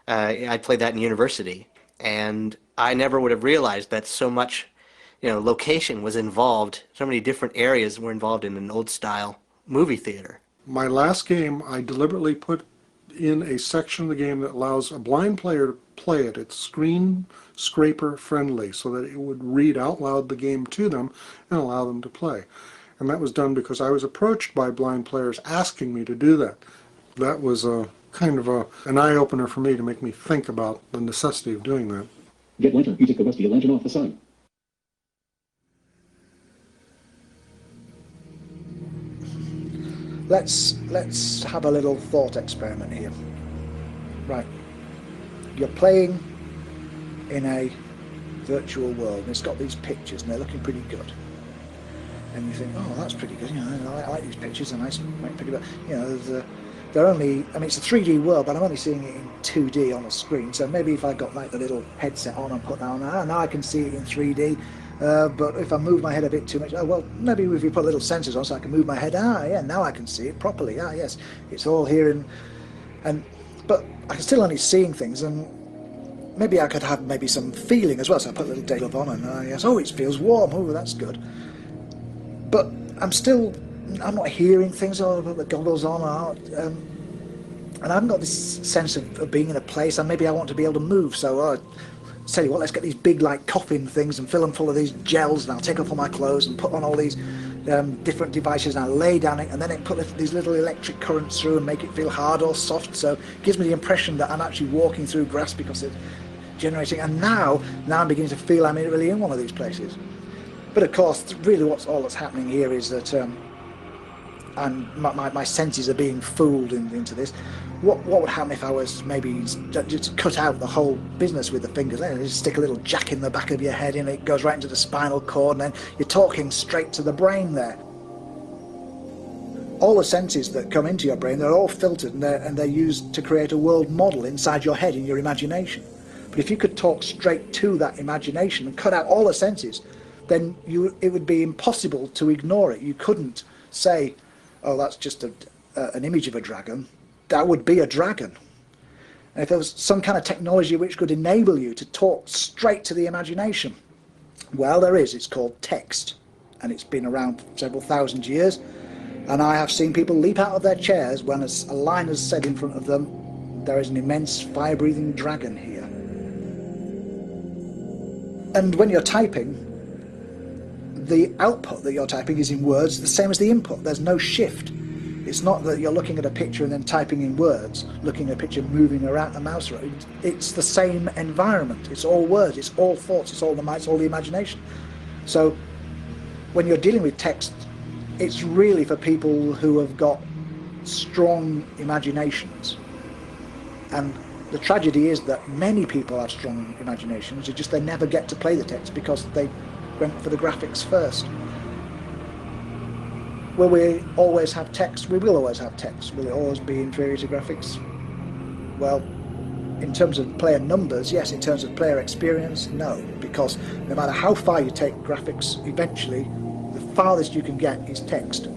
I played that in university, and I never would have realized that so much, location was involved. So many different areas were involved in an old-style movie theater. My last game, I deliberately put in a section of the game that allows a blind player to play it. It's screen scraper friendly, so that it would read out loud the game to them and allow them to play. And that was done because I was approached by blind players asking me to do that. That was a kind of an eye-opener for me to make me think about the necessity of doing that. Get lantern. You take the rusty lantern off the side. Let's have a little thought experiment here. Right. You're playing in a virtual world, and it's got these pictures, and they're looking pretty good. And you think, oh, that's pretty good. I like these pictures, and I make pretty good. They're only. I mean, it's a 3D world, but I'm only seeing it in 2D on a screen. So maybe if I got the little headset on and put that on, now I can see it in 3D. But if I move my head a bit too much, maybe if you put little sensors on so I can move my head, yeah, now I can see it properly. Yes, it's all here, but I can still only seeing things, and maybe I could have some feeling as well. So I put a little day glove on, and yes, it feels warm. Oh, that's good. But I'm not hearing things. I put the goggles on, and I haven't got this sense of being in a place, and maybe I want to be able to move. So tell you what, let's get these big coffin things and fill them full of these gels, and I'll take off all my clothes and put on all these different devices, and I'll lay down it, and then it put these little electric currents through and make it feel hard or soft. So it gives me the impression that I'm actually walking through grass because it's generating. And now I'm beginning to feel I'm really in one of these places. But of course, really, all that's happening here is that and my senses are being fooled into this. What would happen if I was maybe just cut out the whole business with the fingers? Just stick a little jack in the back of your head and it goes right into the spinal cord, and then you're talking straight to the brain there. All the senses that come into your brain, they're all filtered, and they're used to create a world model inside your head in your imagination. But if you could talk straight to that imagination and cut out all the senses, then it would be impossible to ignore it. You couldn't say, oh, that's just an image of a dragon. That would be a dragon. And if there was some kind of technology which could enable you to talk straight to the imagination, well, there is. It's called text, and it's been around for several thousand years. And I have seen people leap out of their chairs when a line is said in front of them, there is an immense fire-breathing dragon here. And when you're typing, the output that you're typing is in words the same as the input. There's no shift. It's not that you're looking at a picture and then typing in words, looking at a picture moving around a mouse around. It's the same environment. It's all words, it's all thoughts, it's all the mind, it's all the imagination. So when you're dealing with text, it's really for people who have got strong imaginations. And the tragedy is that many people have strong imaginations, it's just they never get to play the text because they went for the graphics first. Will we always have text? We will always have text. Will it always be inferior to graphics? Well, in terms of player numbers, yes. In terms of player experience, no. Because no matter how far you take graphics, eventually the farthest you can get is text.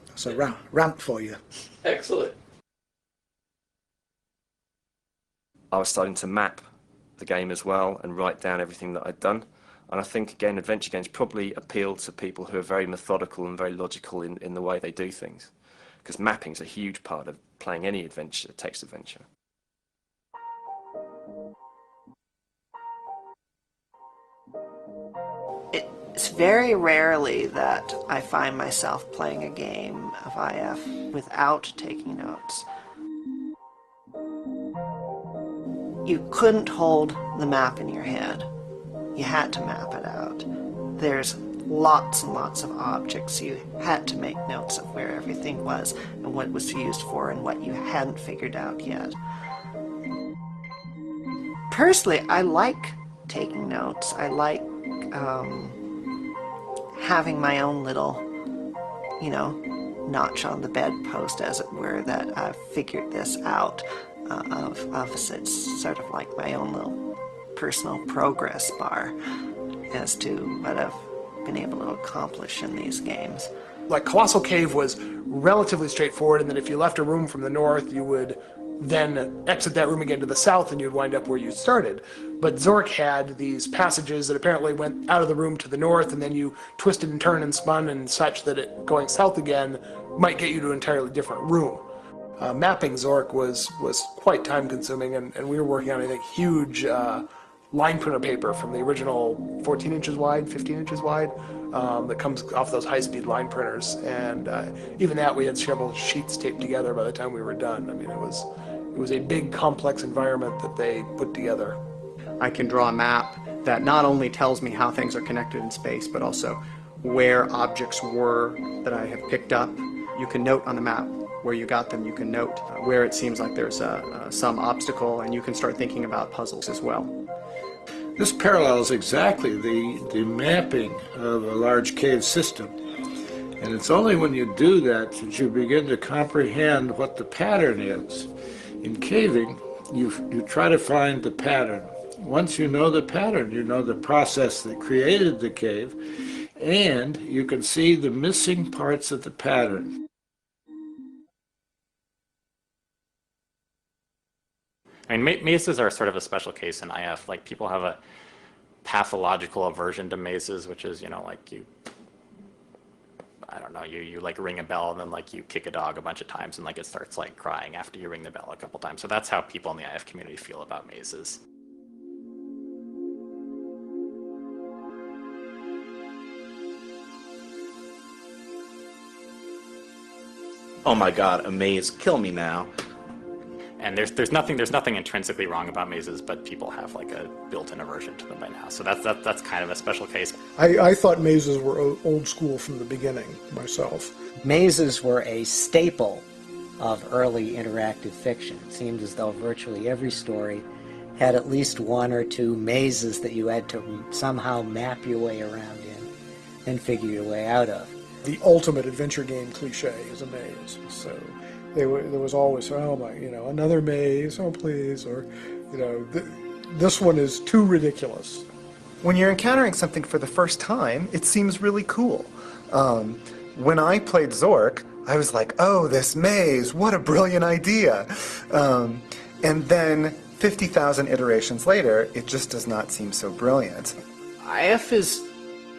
That's a rant for you. Excellent. I was starting to map the game as well and write down everything that I'd done. And I think, again, adventure games probably appeal to people who are very methodical and very logical in the way they do things. Because mapping's a huge part of playing any adventure, text adventure. It's very rarely that I find myself playing a game of IF without taking notes. You couldn't hold the map in your head. You had to map it out. There's lots and lots of objects. You had to make notes of where everything was and what it was used for and what you hadn't figured out yet. Personally, I like taking notes. I like having my own little, notch on the bedpost, as it were, that I've figured this out. It's sort of like my own little personal progress bar as to what I've been able to accomplish in these games. Like Colossal Cave was relatively straightforward, and then if you left a room from the north, you would then exit that room again to the south and you'd wind up where you started. But Zork had these passages that apparently went out of the room to the north, and then you twisted and turned and spun and such that it going south again might get you to an entirely different room. Mapping Zork was quite time consuming, and we were working on, I think, huge line printer paper from the original 14 inches wide, 15 inches wide, that comes off those high-speed line printers. And even that, we had several sheets taped together by the time we were done. I mean, it was a big, complex environment that they put together. I can draw a map that not only tells me how things are connected in space, but also where objects were that I have picked up. You can note on the map where you got them. You can note where it seems like there's some obstacle, and you can start thinking about puzzles as well. This parallels exactly the mapping of a large cave system. And it's only when you do that that you begin to comprehend what the pattern is. In caving, you try to find the pattern. Once you know the pattern, you know the process that created the cave, and you can see the missing parts of the pattern. I mean, mazes are sort of a special case in IF. Like, people have a pathological aversion to mazes, which is, like you like ring a bell and then like you kick a dog a bunch of times and like it starts like crying after you ring the bell a couple times. So that's how people in the IF community feel about mazes. Oh my god, a maze, kill me now. And there's nothing intrinsically wrong about mazes, but people have like a built-in aversion to them by now. So that's kind of a special case. I thought mazes were old school from the beginning myself. Mazes were a staple of early interactive fiction. It seemed as though virtually every story had at least one or two mazes that you had to somehow map your way around in and figure your way out of. The ultimate adventure game cliche is a maze. So there was always, oh my, another maze, oh please, or, this one is too ridiculous. When you're encountering something for the first time, it seems really cool. When I played Zork, I was like, oh, this maze, what a brilliant idea. And then 50,000 iterations later, it just does not seem so brilliant. IF is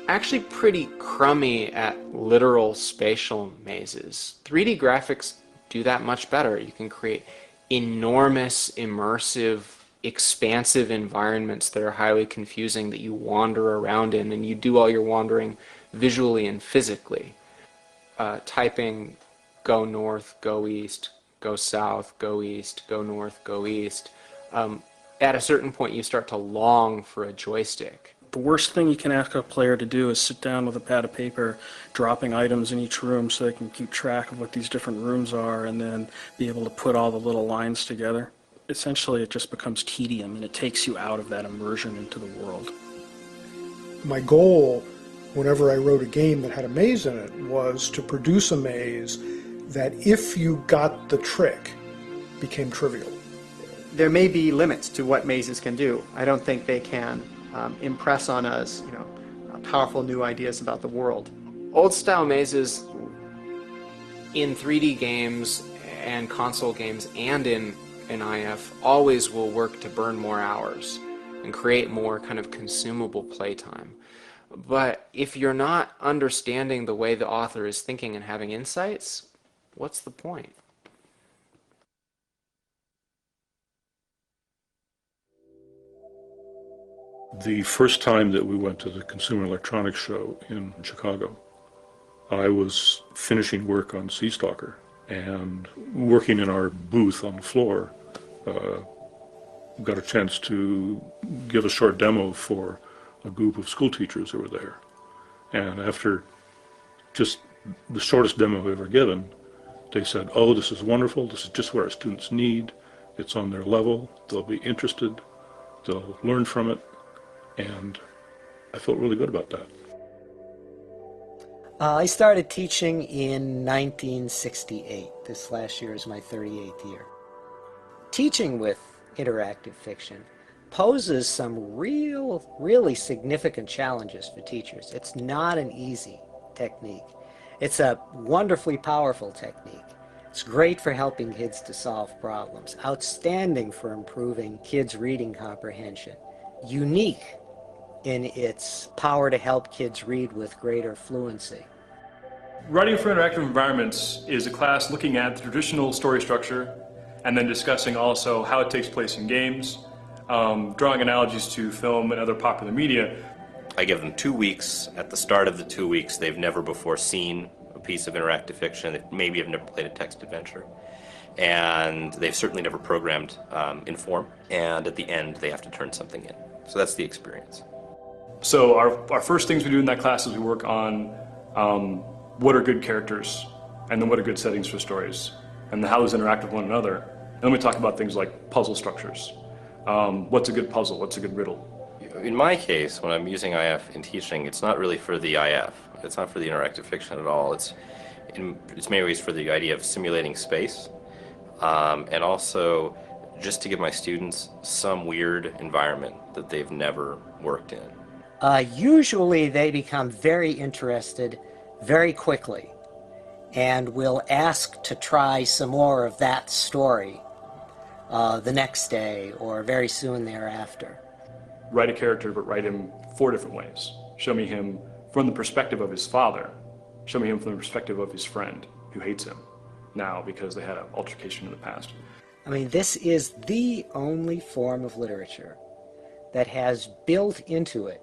actually pretty crummy at literal spatial mazes. 3D graphics do that much better. You can create enormous, immersive, expansive environments that are highly confusing that you wander around in, and you do all your wandering visually and physically. Typing go north, go east, go south, go east, go north, go east. At a certain point you start to long for a joystick. The worst thing you can ask a player to do is sit down with a pad of paper, dropping items in each room so they can keep track of what these different rooms are and then be able to put all the little lines together. Essentially it just becomes tedium and it takes you out of that immersion into the world. My goal, whenever I wrote a game that had a maze in it, was to produce a maze that, if you got the trick, became trivial. There may be limits to what mazes can do. I don't think they can impress on us, powerful new ideas about the world. Old style mazes in 3D games and console games and in IF always will work to burn more hours and create more kind of consumable playtime. But if you're not understanding the way the author is thinking and having insights, what's the point? The first time that we went to the Consumer Electronics Show in Chicago, I was finishing work on Sea Stalker, and working in our booth on the floor, got a chance to give a short demo for a group of school teachers who were there. And after just the shortest demo I've ever given, they said, oh, this is wonderful, this is just what our students need, it's on their level, they'll be interested, they'll learn from it, and I felt really good about that. I started teaching in 1968. This last year is my 38th year. Teaching with interactive fiction poses some really significant challenges for teachers. It's not an easy technique. It's a wonderfully powerful technique. It's great for helping kids to solve problems, outstanding for improving kids' reading comprehension, unique in its power to help kids read with greater fluency. Writing for Interactive Environments is a class looking at the traditional story structure and then discussing also how it takes place in games, drawing analogies to film and other popular media. I give them 2 weeks. At the start of the 2 weeks, they've never before seen a piece of interactive fiction. They maybe have never played a text adventure. And they've certainly never programmed in form. And at the end, they have to turn something in. So that's the experience. So our first things we do in that class is we work on what are good characters, and then what are good settings for stories, and then how those interact with one another. And then we talk about things like puzzle structures. What's a good puzzle? What's a good riddle? In my case, when I'm using IF in teaching, it's not really for the IF. It's not for the interactive fiction at all. It's in many ways for the idea of simulating space, and also just to give my students some weird environment that they've never worked in. Usually they become very interested very quickly and will ask to try some more of that story the next day or very soon thereafter. Write a character, but write him 4 different ways. Show me him from the perspective of his father. Show me him from the perspective of his friend who hates him now because they had an altercation in the past. I mean, this is the only form of literature that has built into it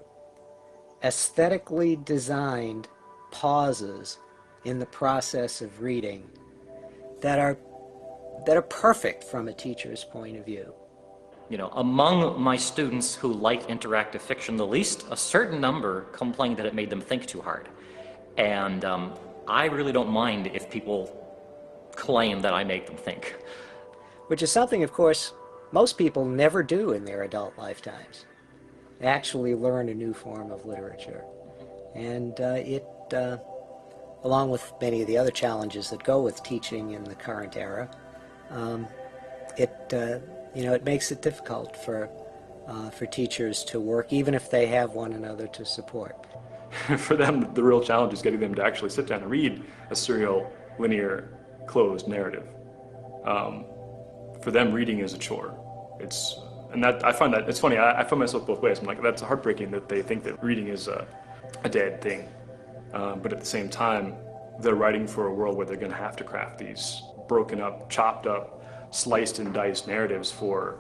aesthetically designed pauses in the process of reading that are that are perfect from a teacher's point of view. You know, among my students who like interactive fiction the least, a certain number complained that it made them think too hard. And I really don't mind if people claim that I make them think. Which is something, of course, most people never do in their adult lifetimes. They actually learn a new form of literature. And along with many of the other challenges that go with teaching in the current era, it makes it difficult for teachers to work, even if they have one another to support. For them, the real challenge is getting them to actually sit down and read a serial, linear, closed narrative. For them, reading is a chore. I find that, it's funny, I find myself both ways. I'm like, that's heartbreaking that they think that reading is a dead thing. But at the same time, they're writing for a world where they're going to have to craft these broken up, chopped up, sliced and diced narratives for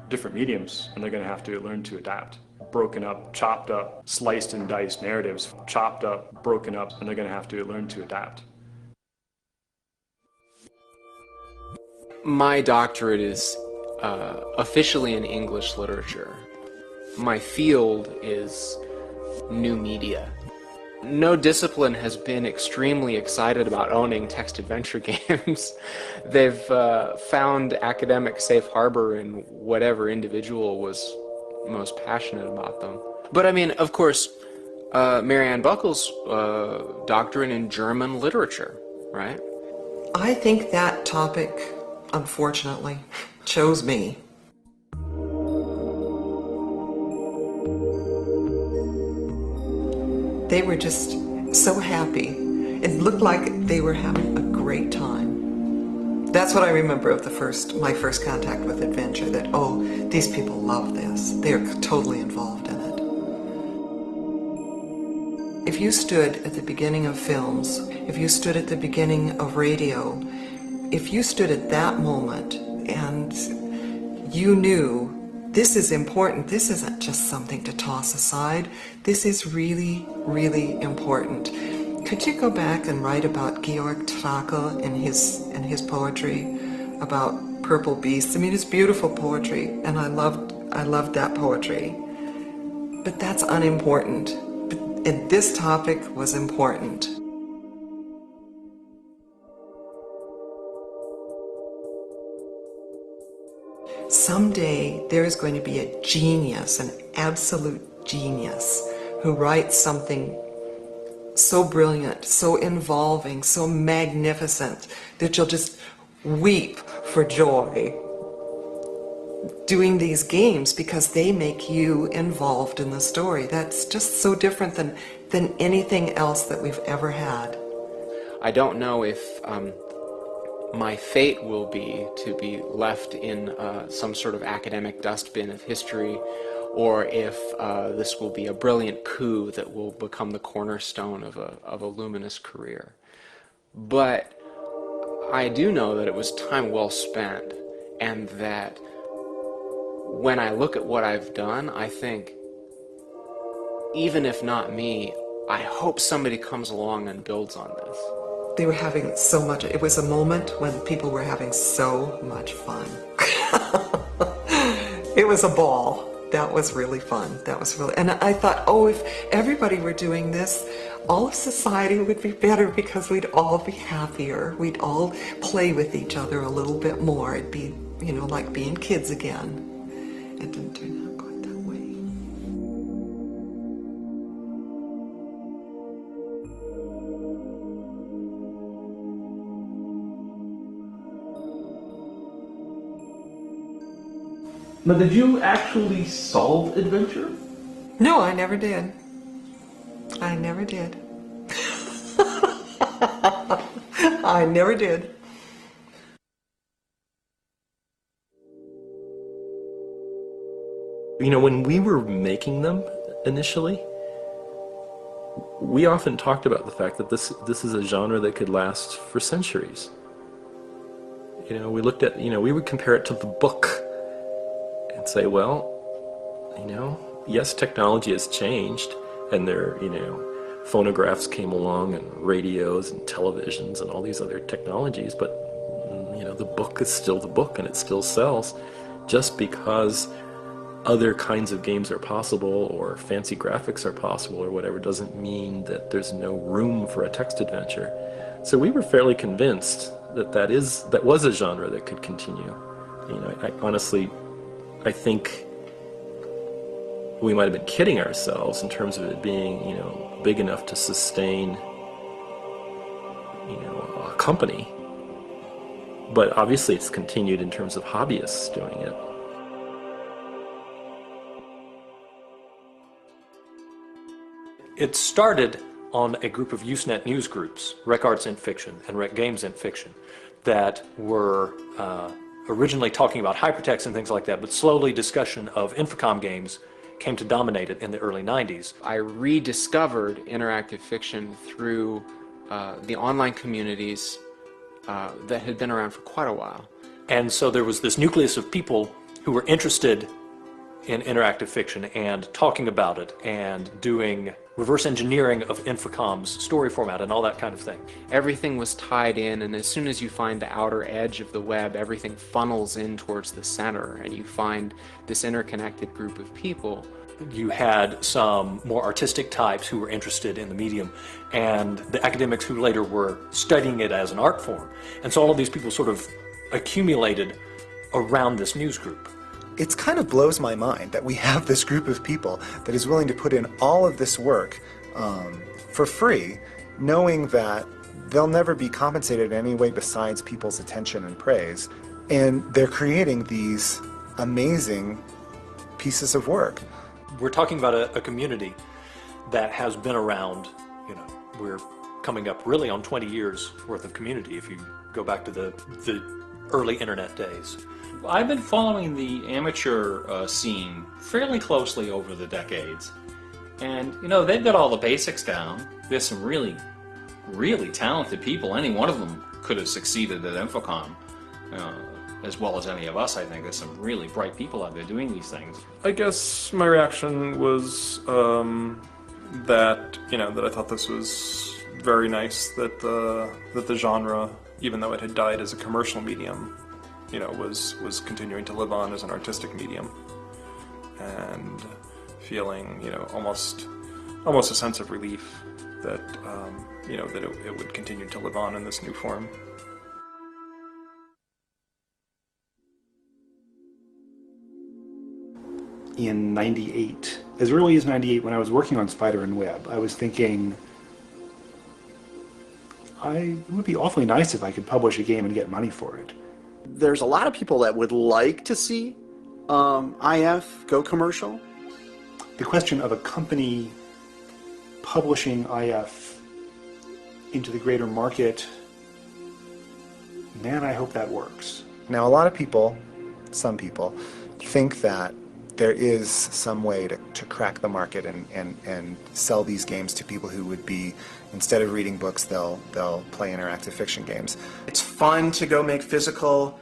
different mediums, and they're going to have to learn to adapt. Broken up, chopped up, sliced and diced narratives, chopped up, broken up, and they're going to have to learn to adapt. My doctorate is officially in English literature. My field is new media. No discipline has been extremely excited about owning text adventure games. They've found academic safe harbor in whatever individual was most passionate about them. But I mean, of course, Marianne Buckle's doctorate in German literature, right? I think that topic, unfortunately, chose me. They were just so happy. It looked like they were having a great time. That's what I remember of my first contact with adventure, that, oh, these people love this. They're totally involved in it. If you stood at the beginning of films, if you stood at the beginning of radio, if you stood at that moment and you knew this is important, this isn't just something to toss aside, this is really, really important. Could you go back and write about Georg Trakl and his poetry about purple beasts? I mean, it's beautiful poetry, and I loved that poetry. But that's unimportant. And this topic was important. Someday there is going to be a genius, an absolute genius, who writes something so brilliant, so involving, so magnificent that you'll just weep for joy doing these games because they make you involved in the story. That's just so different than anything else that we've ever had. I don't know if my fate will be to be left in some sort of academic dustbin of history, or if this will be a brilliant coup that will become the cornerstone of a luminous career. But I do know that it was time well spent, and that when I look at what I've done, I think, even if not me, I hope somebody comes along and builds on this. They were having so much, it was a moment when people were having so much fun. It was a ball. That was really fun. And I thought, oh, if everybody were doing this, all of society would be better because we'd all be happier. We'd all play with each other a little bit more. It'd be, like being kids again. It didn't turn out quite that way. Now, did you actually solve adventure? No, I never did. I never did. I never did. When we were making them initially, we often talked about the fact that this is a genre that could last for centuries. We looked at, we would compare it to the book and say, well, yes, technology has changed, and phonographs came along, and radios and televisions and all these other technologies, but You know, the book is still the book and it still sells. Just because other kinds of games are possible or fancy graphics are possible or whatever doesn't mean that there's no room for a text adventure. So we were fairly convinced that that was a genre that could continue. You know, I honestly, I think we might have been kidding ourselves in terms of it being, you know, big enough to sustain, you know, a company. But obviously it's continued in terms of hobbyists doing it. It started on a group of Usenet news groups, Rec Arts in Fiction and Rec Games in Fiction, that were originally talking about hypertext and things like that, but slowly discussion of Infocom games came to dominate it in the early 90s. I rediscovered interactive fiction through the online communities that had been around for quite a while. And so there was this nucleus of people who were interested in interactive fiction and talking about it and doing reverse engineering of Infocom's story format and all that kind of thing. Everything was tied in, and as soon as you find the outer edge of the web, everything funnels in towards the center, and you find this interconnected group of people. You had some more artistic types who were interested in the medium, and the academics who later were studying it as an art form. And so all of these people sort of accumulated around this news group. It kind of blows my mind that we have this group of people that is willing to put in all of this work for free, knowing that they'll never be compensated in any way besides people's attention and praise. And they're creating these amazing pieces of work. We're talking about a community that has been around, you know, we're coming up really on 20 years worth of community if you go back to the early internet days. I've been following the amateur scene fairly closely over the decades, and you know, they've got all the basics down. There's some really, really talented people. Any one of them could have succeeded at Infocom, as well as any of us. I think there's some really bright people out there doing these things. I guess my reaction was that I thought this was very nice that the genre, even though it had died as a commercial medium, was continuing to live on as an artistic medium, and feeling, almost a sense of relief that, that it would continue to live on in this new form. In 98, as early as 98, when I was working on Spider and Web, I was thinking, it would be awfully nice if I could publish a game and get money for it. There's a lot of people that would like to see IF go commercial. The question of a company publishing IF into the greater market, man, I hope that works. Now, a lot of people, some people, think that there is some way to crack the market and sell these games to people who would be, instead of reading books, they'll play interactive fiction games. It's fun to go make physical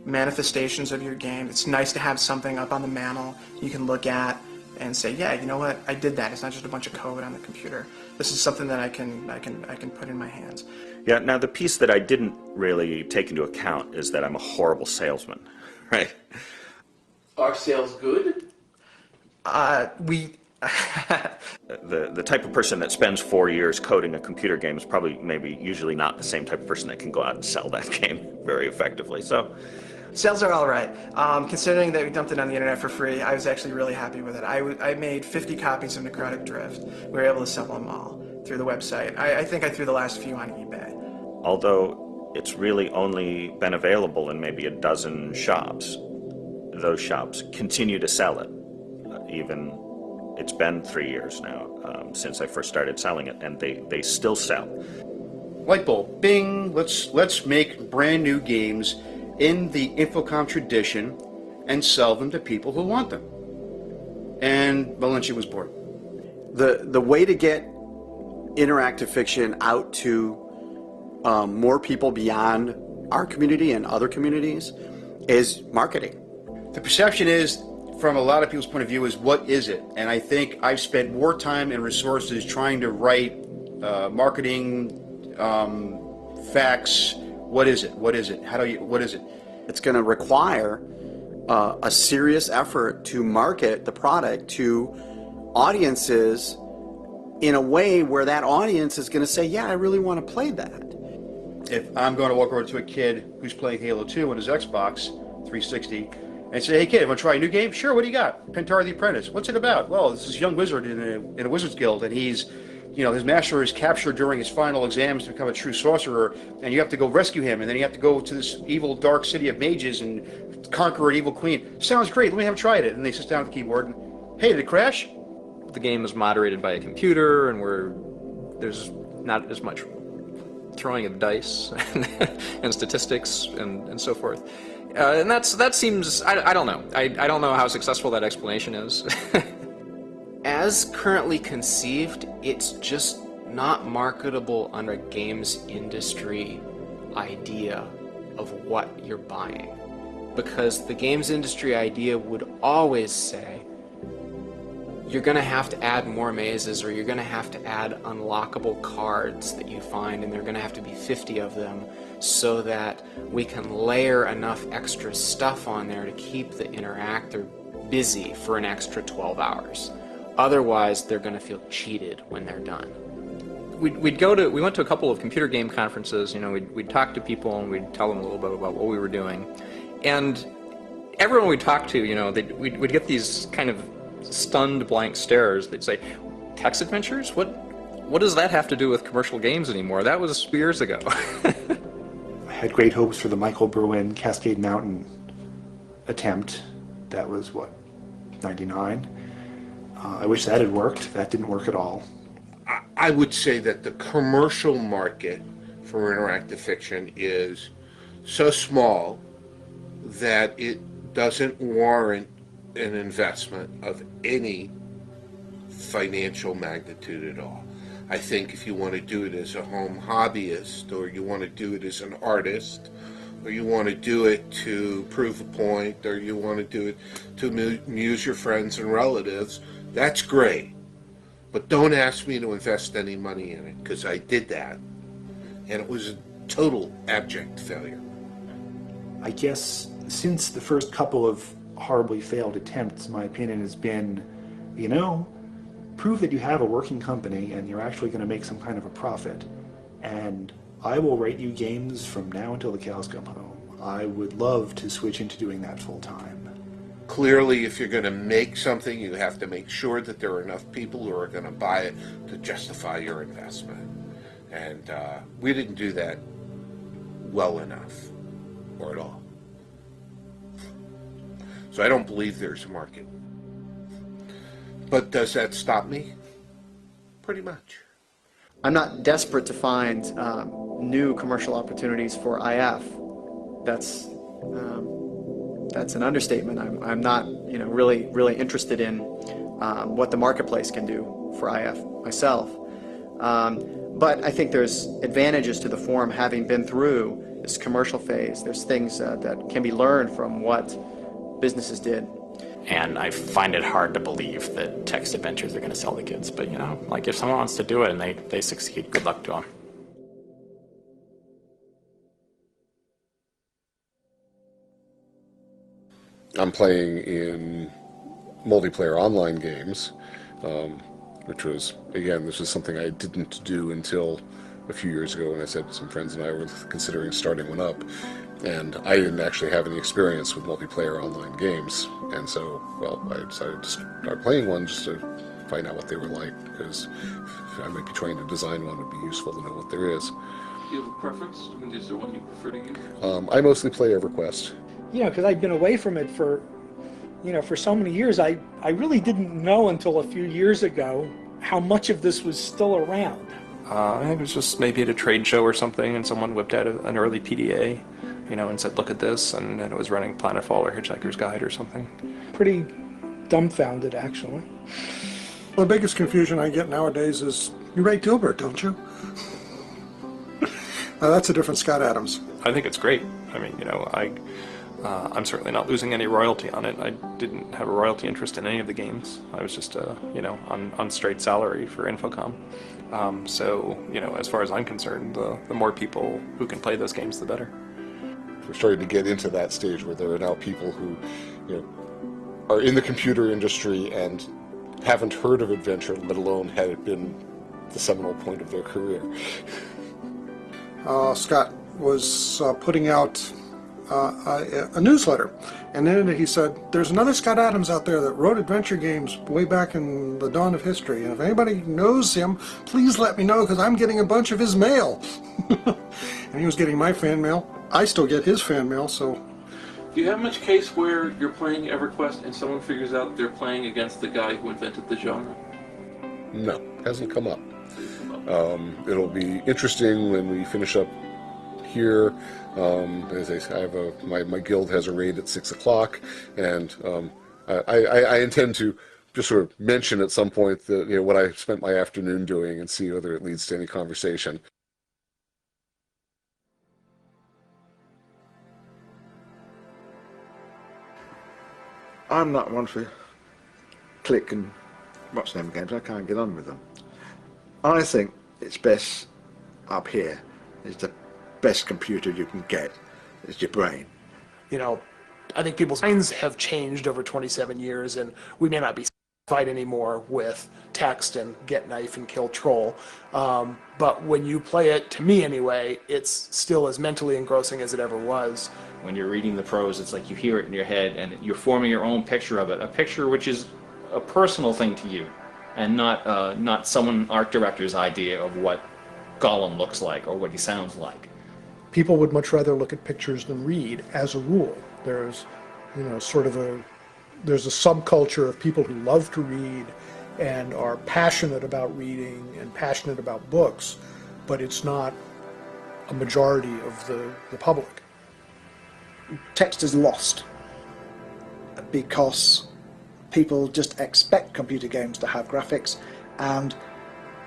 manifestations of your game. It's nice to have something up on the mantle you can look at and say, yeah, you know what, I did that. It's not just a bunch of code on the computer. This is something that I can put in my hands. Yeah, now the piece that I didn't really take into account is that I'm a horrible salesman, right? Are sales good? The type of person that spends 4 years coding a computer game is probably maybe usually not the same type of person that can go out and sell that game very effectively. So, Sales are all right. Considering that we dumped it on the internet for free, I was actually really happy with it. I made 50 copies of Necrotic Drift. We were able to sell them all through the website. I think I threw the last few on eBay. although it's really only been available in maybe a dozen shops, those shops continue to sell it. Even it's been 3 years now since I first started selling it, and they still sell. Lightbulb, bing, let's make brand new games in the Infocom tradition and sell them to people who want them. And Valencia was born. The way to get interactive fiction out to more people beyond our community and other communities is marketing. The perception is, from a lot of people's point of view, is what is it? And I think I've spent more time and resources trying to write marketing facts What is it? What is it? How do you? What is it? It's going to require a serious effort to market the product to audiences in a way where that audience is going to say, yeah, I really want to play that. If I'm going to walk over to a kid who's playing Halo 2 on his Xbox 360 and say, hey kid, want to try a new game? Sure, what do you got? Pentara the Apprentice. What's it about? Well, this is a young wizard in a wizard's guild, and he's, you know, his master is captured during his final exams to become a true sorcerer, and you have to go rescue him, and then you have to go to this evil dark city of mages and conquer an evil queen. Sounds great, let me have tried it. And they sit down at the keyboard and, hey, did it crash? The game is moderated by a computer, and there's not as much throwing of dice and statistics and so forth. And that seems, I don't know. I don't know how successful that explanation is. As currently conceived, it's just not marketable on a games industry idea of what you're buying. Because the games industry idea would always say, you're going to have to add more mazes, or you're going to have to add unlockable cards that you find, and there are going to have to be 50 of them so that we can layer enough extra stuff on there to keep the interactor busy for an extra 12 hours. Otherwise, they're going to feel cheated when they're done. We went to a couple of computer game conferences. You know, we'd talk to people and we'd tell them a little bit about what we were doing. And everyone we talked to, you know, we'd get these kind of stunned blank stares. They'd say, text adventures? What does that have to do with commercial games anymore? That was years ago. I had great hopes for the Michael Berwyn Cascade Mountain attempt. That was, what, 99? I wish that had worked. That didn't work at all. I would say that the commercial market for interactive fiction is so small that it doesn't warrant an investment of any financial magnitude at all. I think if you want to do it as a home hobbyist, or you want to do it as an artist, or you want to do it to prove a point, or you want to do it to amuse your friends and relatives, that's great. But don't ask me to invest any money in it, because I did that, and it was a total abject failure. I guess since the first couple of horribly failed attempts, my opinion has been, you know, prove that you have a working company and you're actually going to make some kind of a profit, and I will write you games from now until the cows come home. I would love to switch into doing that full time. Clearly, if you're going to make something, you have to make sure that there are enough people who are going to buy it to justify your investment. And we didn't do that well enough, or at all. So I don't believe there's a market. But does that stop me? Pretty much. I'm not desperate to find new commercial opportunities for IF. That's an understatement. I'm not, you know, really interested in what the marketplace can do for IF myself. But I think there's advantages to the forum having been through this commercial phase. There's things that can be learned from what businesses did. And I find it hard to believe that text adventures are going to sell the kids. But, you know, like if someone wants to do it and they succeed, good luck to them. I'm playing in multiplayer online games, which was, again, this is something I didn't do until a few years ago when I said some friends and I were considering starting one up. And I didn't actually have any experience with multiplayer online games. And so, well, I decided to start playing one just to find out what they were like, because I might be trying to design one, it would be useful to know what there is. Do you have a preference? I mean, is there one you prefer to use? I mostly play EverQuest. You know, because I've been away from it for, you know, for so many years. I really didn't know until a few years ago how much of this was still around. It was just maybe at a trade show or something, and someone whipped out an early PDA, you know, and said, look at this, and it was running Planetfall or Hitchhiker's Guide or something. Pretty dumbfounded, actually. The biggest confusion I get nowadays is, you write Dilbert, don't you? That's a different Scott Adams. I think it's great. I mean, you know, I'm certainly not losing any royalty on it. I didn't have a royalty interest in any of the games. I was just, you know, on straight salary for Infocom. So, as far as I'm concerned, the more people who can play those games, the better. We're starting to get into that stage where there are now people who, are in the computer industry and haven't heard of adventure, let alone had it been the seminal point of their career. Scott was putting out a newsletter, and in it he said, there's another Scott Adams out there that wrote adventure games way back in the dawn of history, and if anybody knows him, please let me know, because I'm getting a bunch of his mail. And he was getting my fan mail. I still get his fan mail, so... Do you have much case where you're playing EverQuest and someone figures out they're playing against the guy who invented the genre? No, hasn't come up. It'll be interesting when we finish up here. As I say, I have my guild has a raid at 6 o'clock, and I intend to just sort of mention at some point that, what I spent my afternoon doing and see whether it leads to any conversation. I'm not one for click and watch them games. I can't get on with them. I think it's best up here. It's the best computer you can get. It's your brain. I think people's minds have changed over 27 years, and we may not be satisfied anymore with text and get knife and kill troll. But when you play it, to me anyway, it's still as mentally engrossing as it ever was. When you're reading the prose, it's like you hear it in your head and you're forming your own picture of it, a picture which is a personal thing to you, and not some art director's idea of what Gollum looks like or what he sounds like. People would much rather look at pictures than read, as a rule. There's, there's a subculture of people who love to read and are passionate about reading and passionate about books, but it's not a majority of the public. Text is lost because people just expect computer games to have graphics, and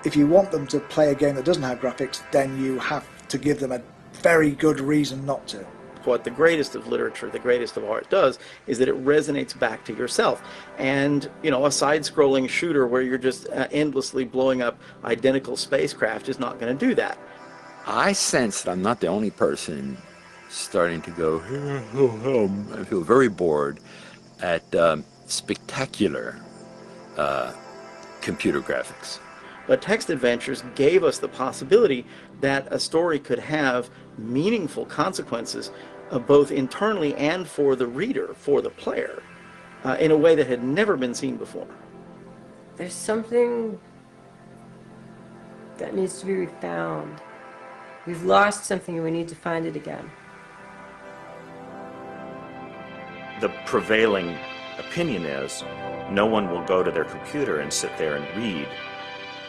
if you want them to play a game that doesn't have graphics, then you have to give them a very good reason not to. What the greatest of literature, the greatest of art does is that it resonates back to yourself. And, a side-scrolling shooter where you're just endlessly blowing up identical spacecraft is not going to do that. I sense that I'm not the only person starting to go, I feel very bored at spectacular computer graphics. But text adventures gave us the possibility that a story could have meaningful consequences, both internally and for the reader, for the player, in a way that had never been seen before. There's something that needs to be found. We've lost something and we need to find it again. The prevailing opinion is no one will go to their computer and sit there and read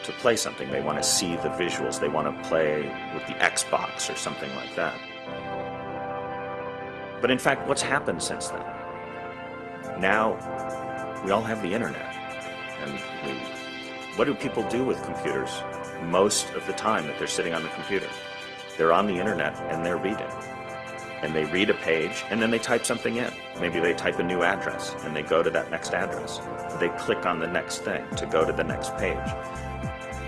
to play something. They want to see the visuals. They want to play with the Xbox or something like that. But in fact, what's happened since then? Now, we all have the internet. And what do people do with computers most of the time that they're sitting on the computer? They're on the internet and they're reading. And they read a page and then they type something in. Maybe they type a new address and they go to that next address. They click on the next thing to go to the next page.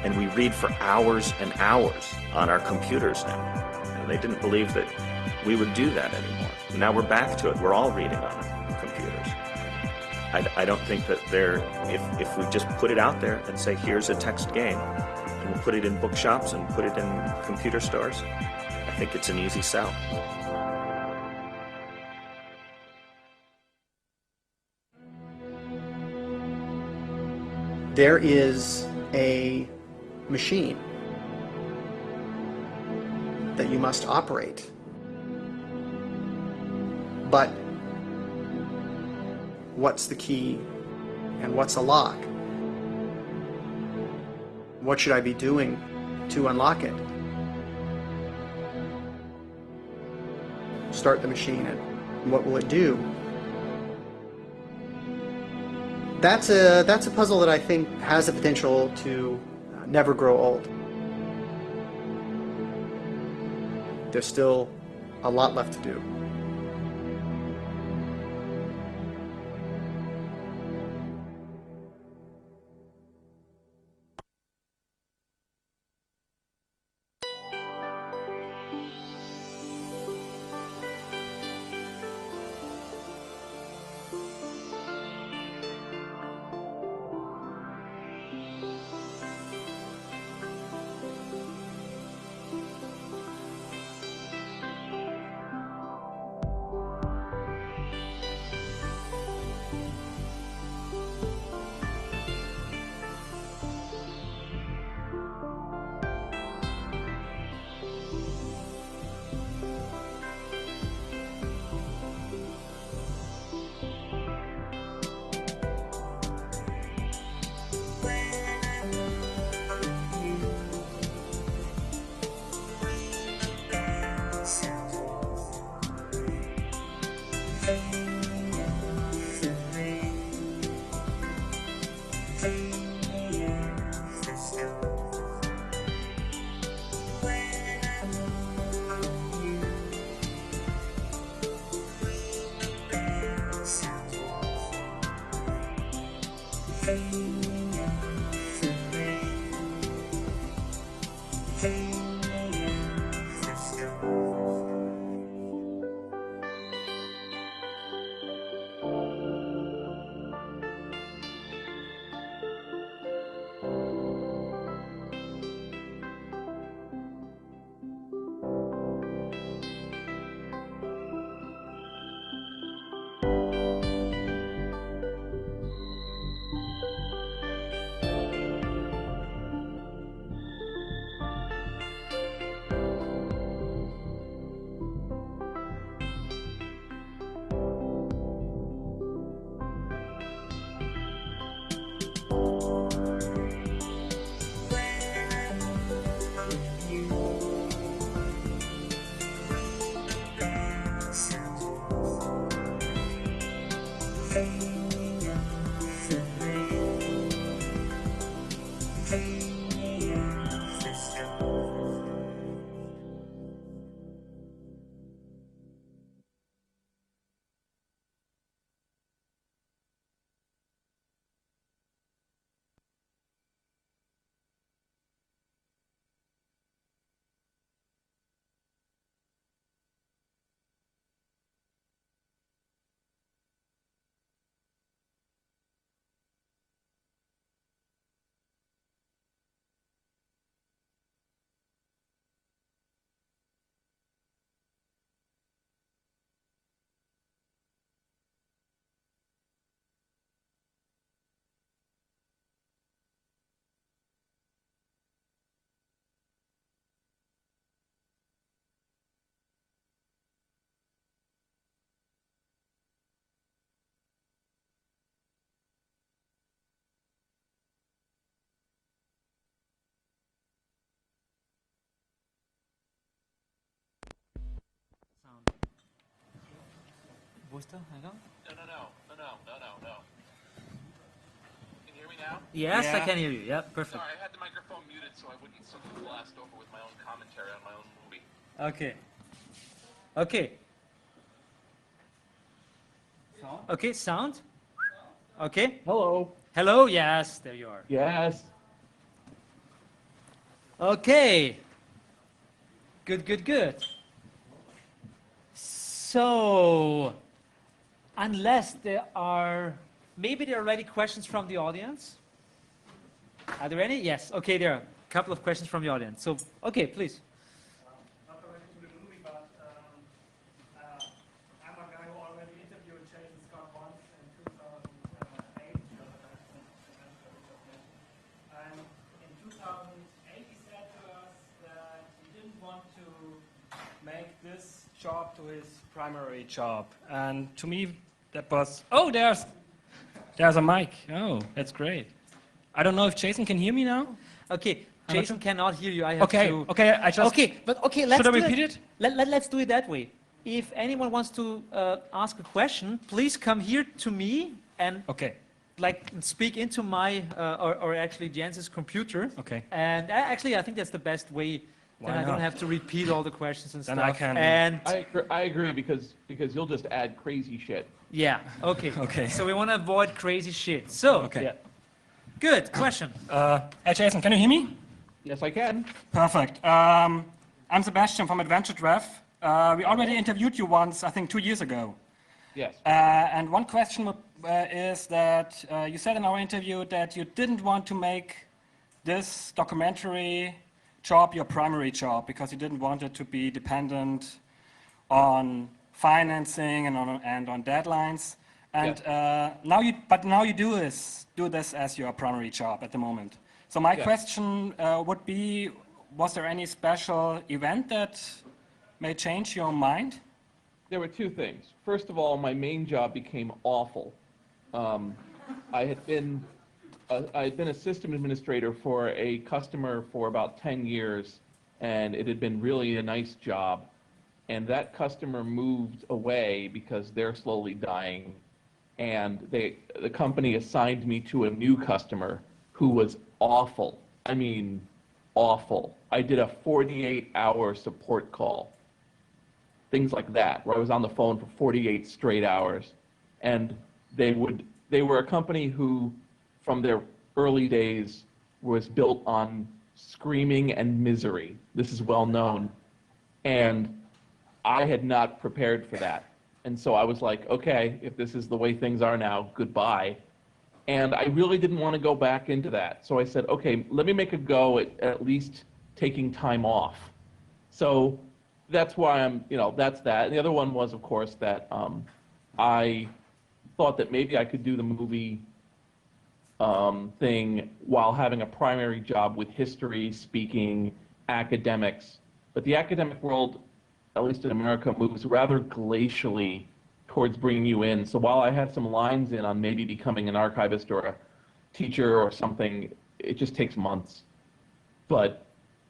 And we read for hours and hours on our computers now. And they didn't believe that we would do that anymore. Now we're back to it. We're all reading on computers. I don't think that if we just put it out there and say, here's a text game, and we'll put it in bookshops and put it in computer stores, I think it's an easy sell. There is a machine that you must operate. But what's the key and what's a lock? What should I be doing to unlock it? Start the machine and what will it do? That's a puzzle that I think has the potential to never grow old. There's still a lot left to do. Wo ist der Eingang? No. Can you hear me now? Yes, I can hear you. Yeah, perfect. Sorry, I had the microphone muted so I wouldn't sort of blast over with my own commentary on my own movie. Okay. Okay. Sound? Okay, sound? Okay. Hello. Hello, yes, there you are. Yes. Okay. Good. So, unless there are, maybe there are already questions from the audience? Are there any? Yes, okay, there are a couple of questions from the audience. So, okay, please. Not related to the movie, but I'm a guy who already interviewed Jason Scott once in 2008. And in 2008, he said to us that he didn't want to make this job to his primary job. And to me, that was, oh, there's a mic. Oh, that's great. I don't know if Jason can hear me now. Okay, Jason cannot hear you. I have to. Okay, I just. Okay, let's. Should I repeat it? Let's do it that way. If anyone wants to ask a question, please come here to me and speak into my or actually Jens's computer. Okay. And actually, I think that's the best way. Why Then I don't not? have to repeat all the questions and Then stuff. I can. And I agree because you'll just add crazy shit. yeah. Okay. Okay. So we want to avoid crazy shit. So. Okay. Yeah. Good question. Hey Jason, can you hear me? Yes, I can. Perfect. I'm Sebastian from Adventure Draft. We already interviewed you once, I think 2 years ago. Yes. And one question is that you said in our interview that you didn't want to make this documentary job your primary job because you didn't want it to be dependent on financing and on deadlines. And now you do this as your primary job at the moment. So my question would be, was there any special event that may change your mind? There were two things. First of all, my main job became awful. I had been a system administrator for a customer for about 10 years, and it had been really a nice job. And that customer moved away because they're slowly dying. And the company assigned me to a new customer who was awful. I mean, awful. I did a 48-hour support call. Things like that, where I was on the phone for 48 straight hours. And they were a company who from their early days was built on screaming and misery. This is well known. And I had not prepared for that. And so I was like, okay, if this is the way things are now, goodbye. And I really didn't want to go back into that. So I said, okay, let me make a go at least taking time off. So that's why that's that. And the other one was, of course, that I thought that maybe I could do the movie thing while having a primary job with history, speaking, academics. But the academic world, at least in America, moves rather glacially towards bringing you in. So while I had some lines in on maybe becoming an archivist or a teacher or something, it just takes months. But,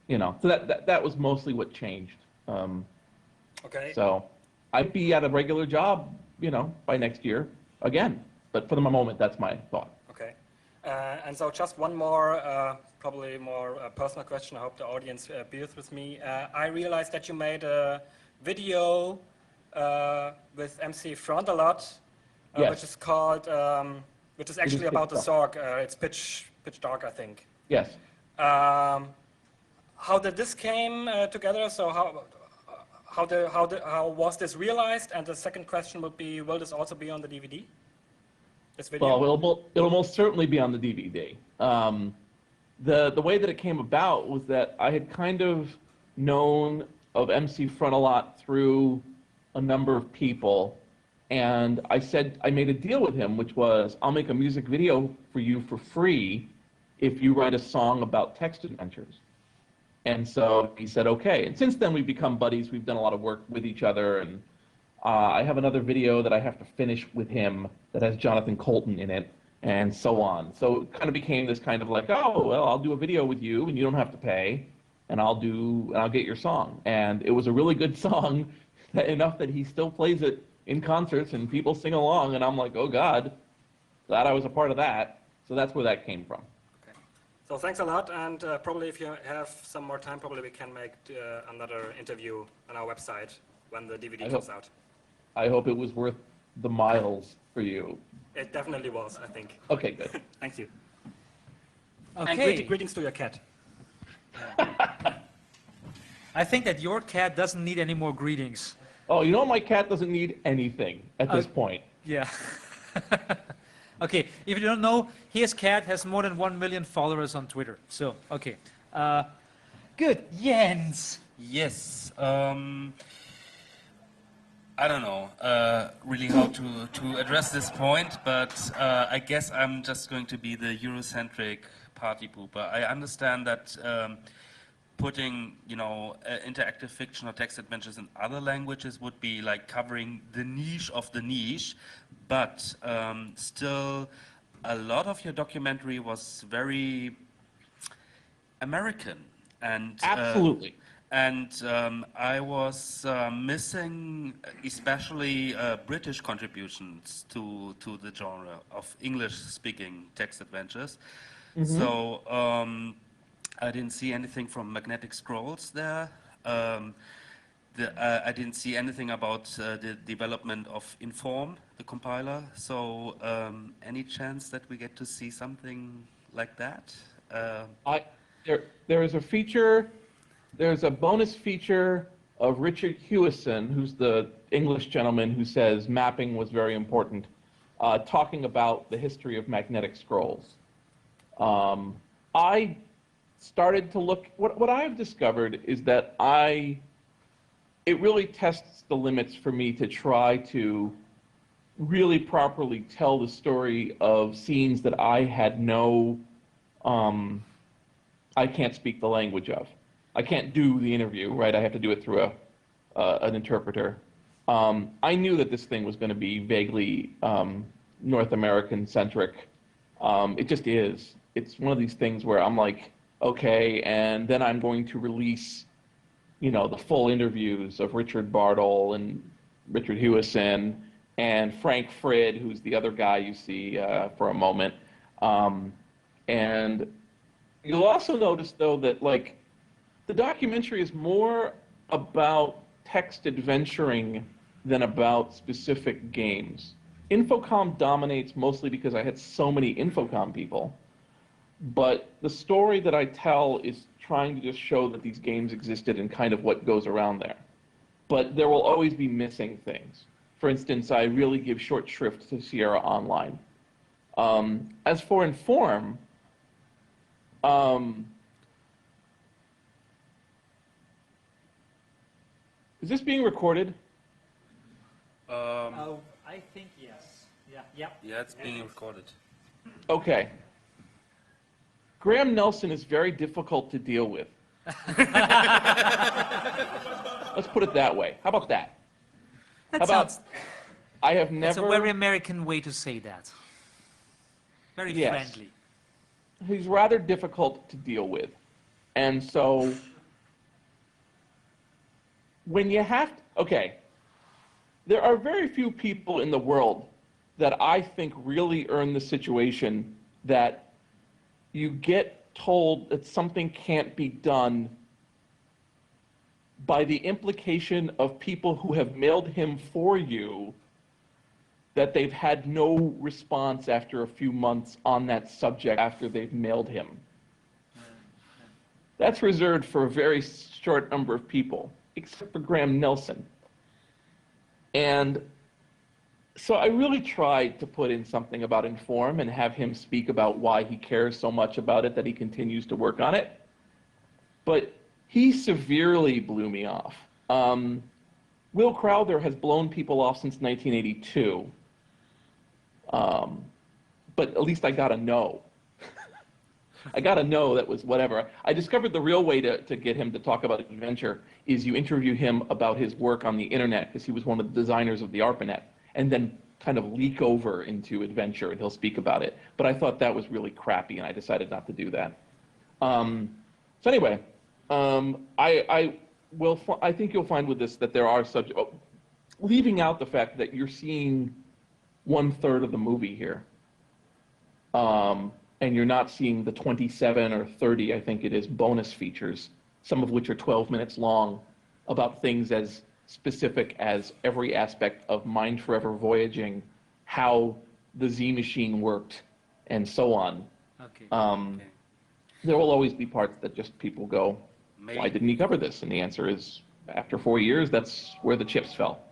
so that was mostly what changed. Okay. So I'd be at a regular job, by next year again. But for the moment, that's my thought. Okay. And so just one more, probably more personal question. I hope the audience bears with me. I realized that you made a video with MC Frontalot, Yes. which is called, which is actually about the Zorg. It's pitch dark, I think. Yes. How did this came together? So how was this realized? And the second question would be, will this also be on the DVD? This video? Well, it'll most certainly be on the DVD. The way that it came about was that I had kind of known of MC Frontalot through a number of people, and I made a deal with him, which was, I'll make a music video for you for free if you write a song about text adventures. And so he said, okay. And since then, we've become buddies. We've done a lot of work with each other. And I have another video that I have to finish with him that has Jonathan Colton in it, and so on. So it kind of became this kind of like, oh, well, I'll do a video with you, and you don't have to pay, and I'll get your song. And it was a really good song, enough that he still plays it in concerts, and people sing along. And I'm like, oh, God, glad I was a part of that. So that's where that came from. So thanks a lot, and probably if you have some more time, probably we can make another interview on our website when the DVD comes out. I hope it was worth the miles for you. It definitely was, I think. Okay, good. Thank you. Okay. And greetings to your cat. I think that your cat doesn't need any more greetings. Oh, my cat doesn't need anything at this point. Yeah. Okay, if you don't know, his cat has more than 1 million followers on Twitter. So, okay. Good. Jens. Yes. I don't know really how to address this point, but I guess I'm just going to be the Eurocentric party pooper. I understand that putting, interactive fiction or text adventures in other languages would be like covering the niche of the niche, but still a lot of your documentary was very American. And absolutely. I was missing especially British contributions to the genre of English-speaking text adventures. Mm-hmm. So I didn't see anything from Magnetic Scrolls there. I didn't see anything about the development of Inform, the compiler. So any chance that we get to see something like that? There is a feature. There's a bonus feature of Richard Hewison, who's the English gentleman who says mapping was very important, talking about the history of magnetic scrolls. I started to look, what I've discovered is that it really tests the limits for me to try to really properly tell the story of scenes that I had I can't speak the language of. I can't do the interview, right? I have to do it through an interpreter. I knew that this thing was going to be vaguely North American centric. It just is. It's one of these things where I'm like, okay, and then I'm going to release, the full interviews of Richard Bartle and Richard Hewison and Frank Frid, who's the other guy you see for a moment. And you'll also notice, though, that the documentary is more about text adventuring than about specific games. Infocom dominates mostly because I had so many Infocom people, but the story that I tell is trying to just show that these games existed and kind of what goes around there. But there will always be missing things. For instance, I really give short shrift to Sierra Online. As for Inform, is this being recorded? Oh, I think yes. Yeah. Yep. Yeah, it's being recorded. Okay. Graham Nelson is very difficult to deal with. Let's put it that way. How about that? That How about, sounds, I have that's never... a very American way to say that. Very Yes. friendly. He's rather difficult to deal with. And so, when you have... Okay. There are very few people in the world that I think really earn the situation that you get told that something can't be done by the implication of people who have mailed him for you, that they've had no response after a few months on that subject after they've mailed him. That's reserved for a very short number of people, except for Graham Nelson. And so I really tried to put in something about Inform and have him speak about why he cares so much about it that he continues to work on it. But he severely blew me off. Will Crowther has blown people off since 1982. But at least I got a no. I got a no that was whatever. I discovered the real way to get him to talk about adventure is you interview him about his work on the internet, because he was one of the designers of the ARPANET, and then kind of leak over into adventure and he'll speak about it. But I thought that was really crappy and I decided not to do that. So anyway, I think you'll find with this that there are subjects, leaving out the fact that you're seeing 1/3 of the movie here. And you're not seeing the 27 or 30, I think it is, bonus features, some of which are 12 minutes long, about things as specific as every aspect of Mind Forever Voyaging, how the Z machine worked, and so on. Okay. There will always be parts that just people go, why didn't he cover this? And the answer is, after 4 years, that's where the chips fell.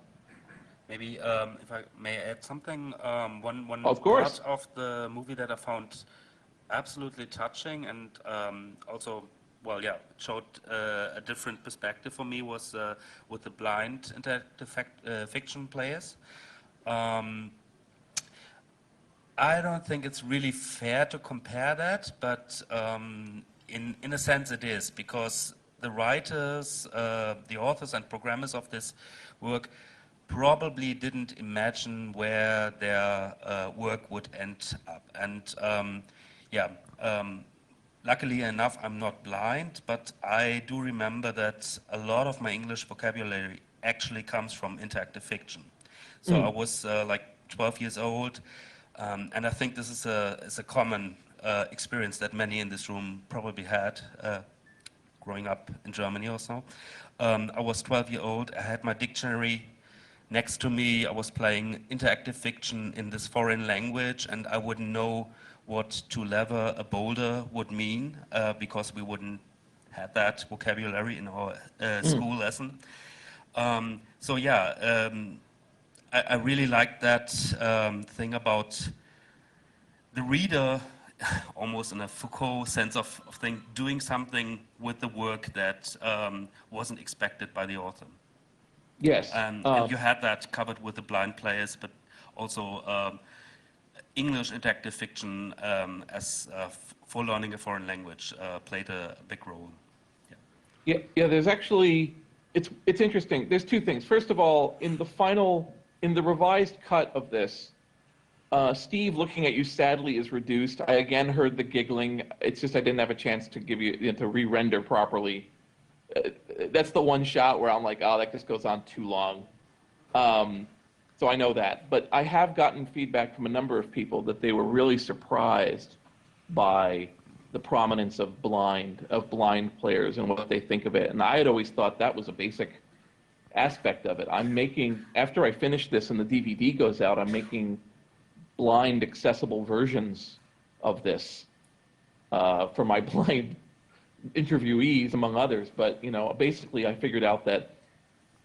Maybe if I may add something, one Of course. part of the movie that I found absolutely touching and also, well, yeah, it showed a different perspective for me was with the blind interactive fiction players. I don't think it's really fair to compare that, but in a sense it is, because the writers, the authors and programmers of this work probably didn't imagine where their work would end up. And luckily enough, I'm not blind, but I do remember that a lot of my English vocabulary actually comes from interactive fiction. So I was like 12 years old, and I think this is a common experience that many in this room probably had growing up in Germany or so. I was 12 years old, I had my dictionary next to me, I was playing interactive fiction in this foreign language, and I wouldn't know what to lever a boulder would mean because we wouldn't have that vocabulary in our school lesson. So yeah, I really like that thing about the reader, almost in a Foucault sense of thing, doing something with the work that wasn't expected by the author. Yes. And you had that covered with the blind players, but also English interactive fiction as for learning a foreign language played a big role. Yeah, there's actually, it's interesting. There's two things. First of all, in the revised cut of this, Steve, looking at you sadly is reduced. I again heard the giggling. It's just I didn't have a chance to give you to re-render properly. That's the one shot where I'm like, oh, that just goes on too long. So I know that. But I have gotten feedback from a number of people that they were really surprised by the prominence of blind players and what they think of it. And I had always thought that was a basic aspect of it. I'm making, after I finish this and the DVD goes out, I'm making blind accessible versions of this for my blind interviewees, among others. But, you know, basically I figured out that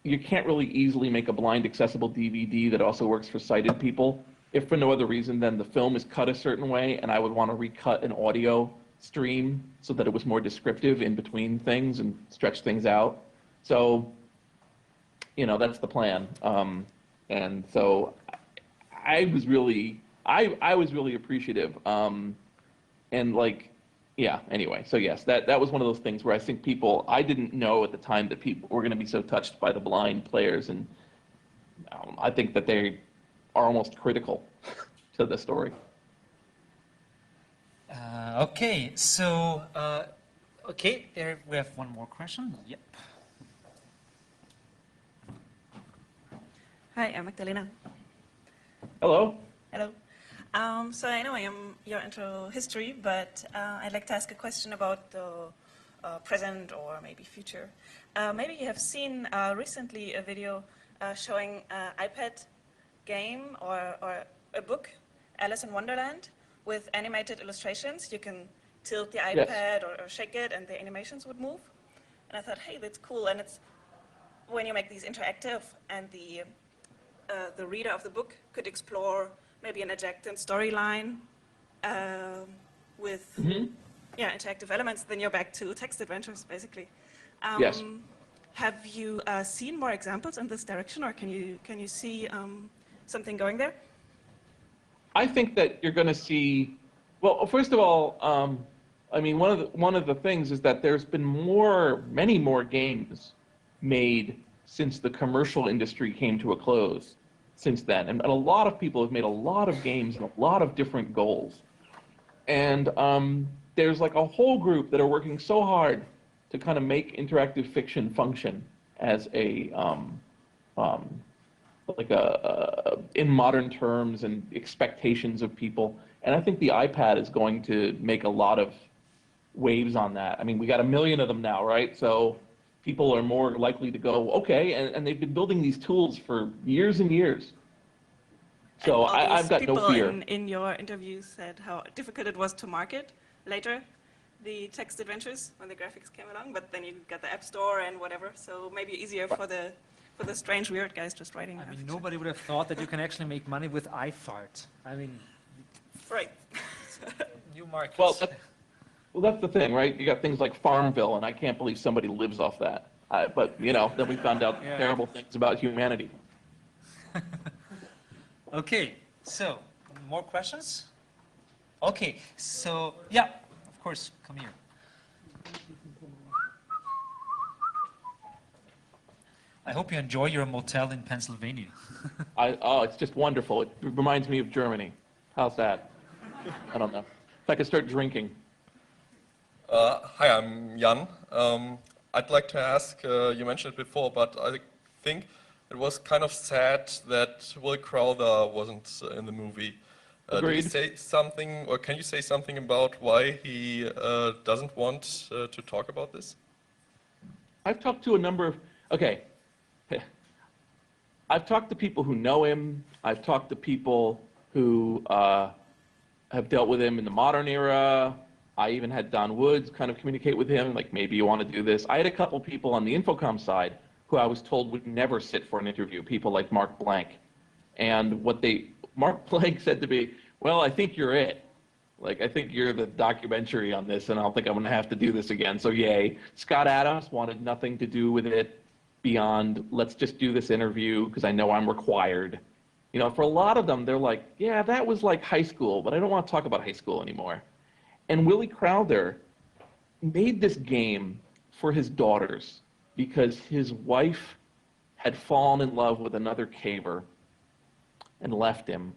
you can't really easily make a blind accessible DVD that also works for sighted people, if for no other reason than the film is cut a certain way, and I would want to recut an audio stream so that it was more descriptive in between things and stretch things out. So, you know, that's the plan. And so I was really appreciative. And like, yeah, anyway, so yes, that was one of those things where I think people, I didn't know at the time that people were going to be so touched by the blind players, and I think that they are almost critical to the story. Okay, so, okay, there we have one more question. Yep. Hi, I'm Magdalena. Hello. Hello. So I know you're into history, but I'd like to ask a question about the present or maybe future. Maybe you have seen recently a video showing an iPad game or a book, Alice in Wonderland, with animated illustrations. You can tilt the iPad Yes. or shake it and the animations would move. And I thought, hey, that's cool. And it's when you make these interactive and the reader of the book could explore maybe an adjacent storyline with interactive elements, then you're back to text adventures, basically. Yes. Have you seen more examples in this direction, or can you see something going there? I think that you're going to see. Well, first of all, I mean, one of the things is that there's been many more games made since the commercial industry came to a close since then, and a lot of people have made a lot of games and a lot of different goals. And there's like a whole group that are working so hard to kind of make interactive fiction function as a in modern terms and expectations of people. And I think the iPad is going to make a lot of waves on that. I mean, we got 1 million of them now, right? So people are more likely to go, okay, and they've been building these tools for years and years. So I've got no fear. People in your interviews said how difficult it was to market later the text adventures when the graphics came along, but then you got the App Store and whatever, so maybe easier for the strange weird guys just writing. I mean, nobody would have thought that you can actually make money with iFart. I mean, right. New markets. Well, that's the thing, right? You got things like Farmville, and I can't believe somebody lives off that. But, you know, then we found out terrible things about humanity. Okay, so more questions? Okay, so yeah, of course, come here. I hope you enjoy your motel in Pennsylvania. Oh, it's just wonderful. It reminds me of Germany. How's that? I don't know. If I could start drinking. Hi, I'm Jan. I'd like to ask, you mentioned it before, but I think it was kind of sad that Will Crowther wasn't in the movie. Did he say something, or can you say something about why he doesn't want to talk about this? I've talked to a number of, I've talked to people who know him. I've talked to people who have dealt with him in the modern era. I even had Don Woods kind of communicate with him, like, maybe you want to do this. I had a couple people on the Infocom side who I was told would never sit for an interview, people like Mark Blank. And Mark Blank said to me, well, I think you're it. Like, I think you're the documentary on this, and I don't think I'm going to have to do this again, so yay. Scott Adams wanted nothing to do with it beyond, let's just do this interview because I know I'm required. You know, for a lot of them, they're like, yeah, that was like high school, but I don't want to talk about high school anymore. And Willie Crowther made this game for his daughters because his wife had fallen in love with another caver and left him,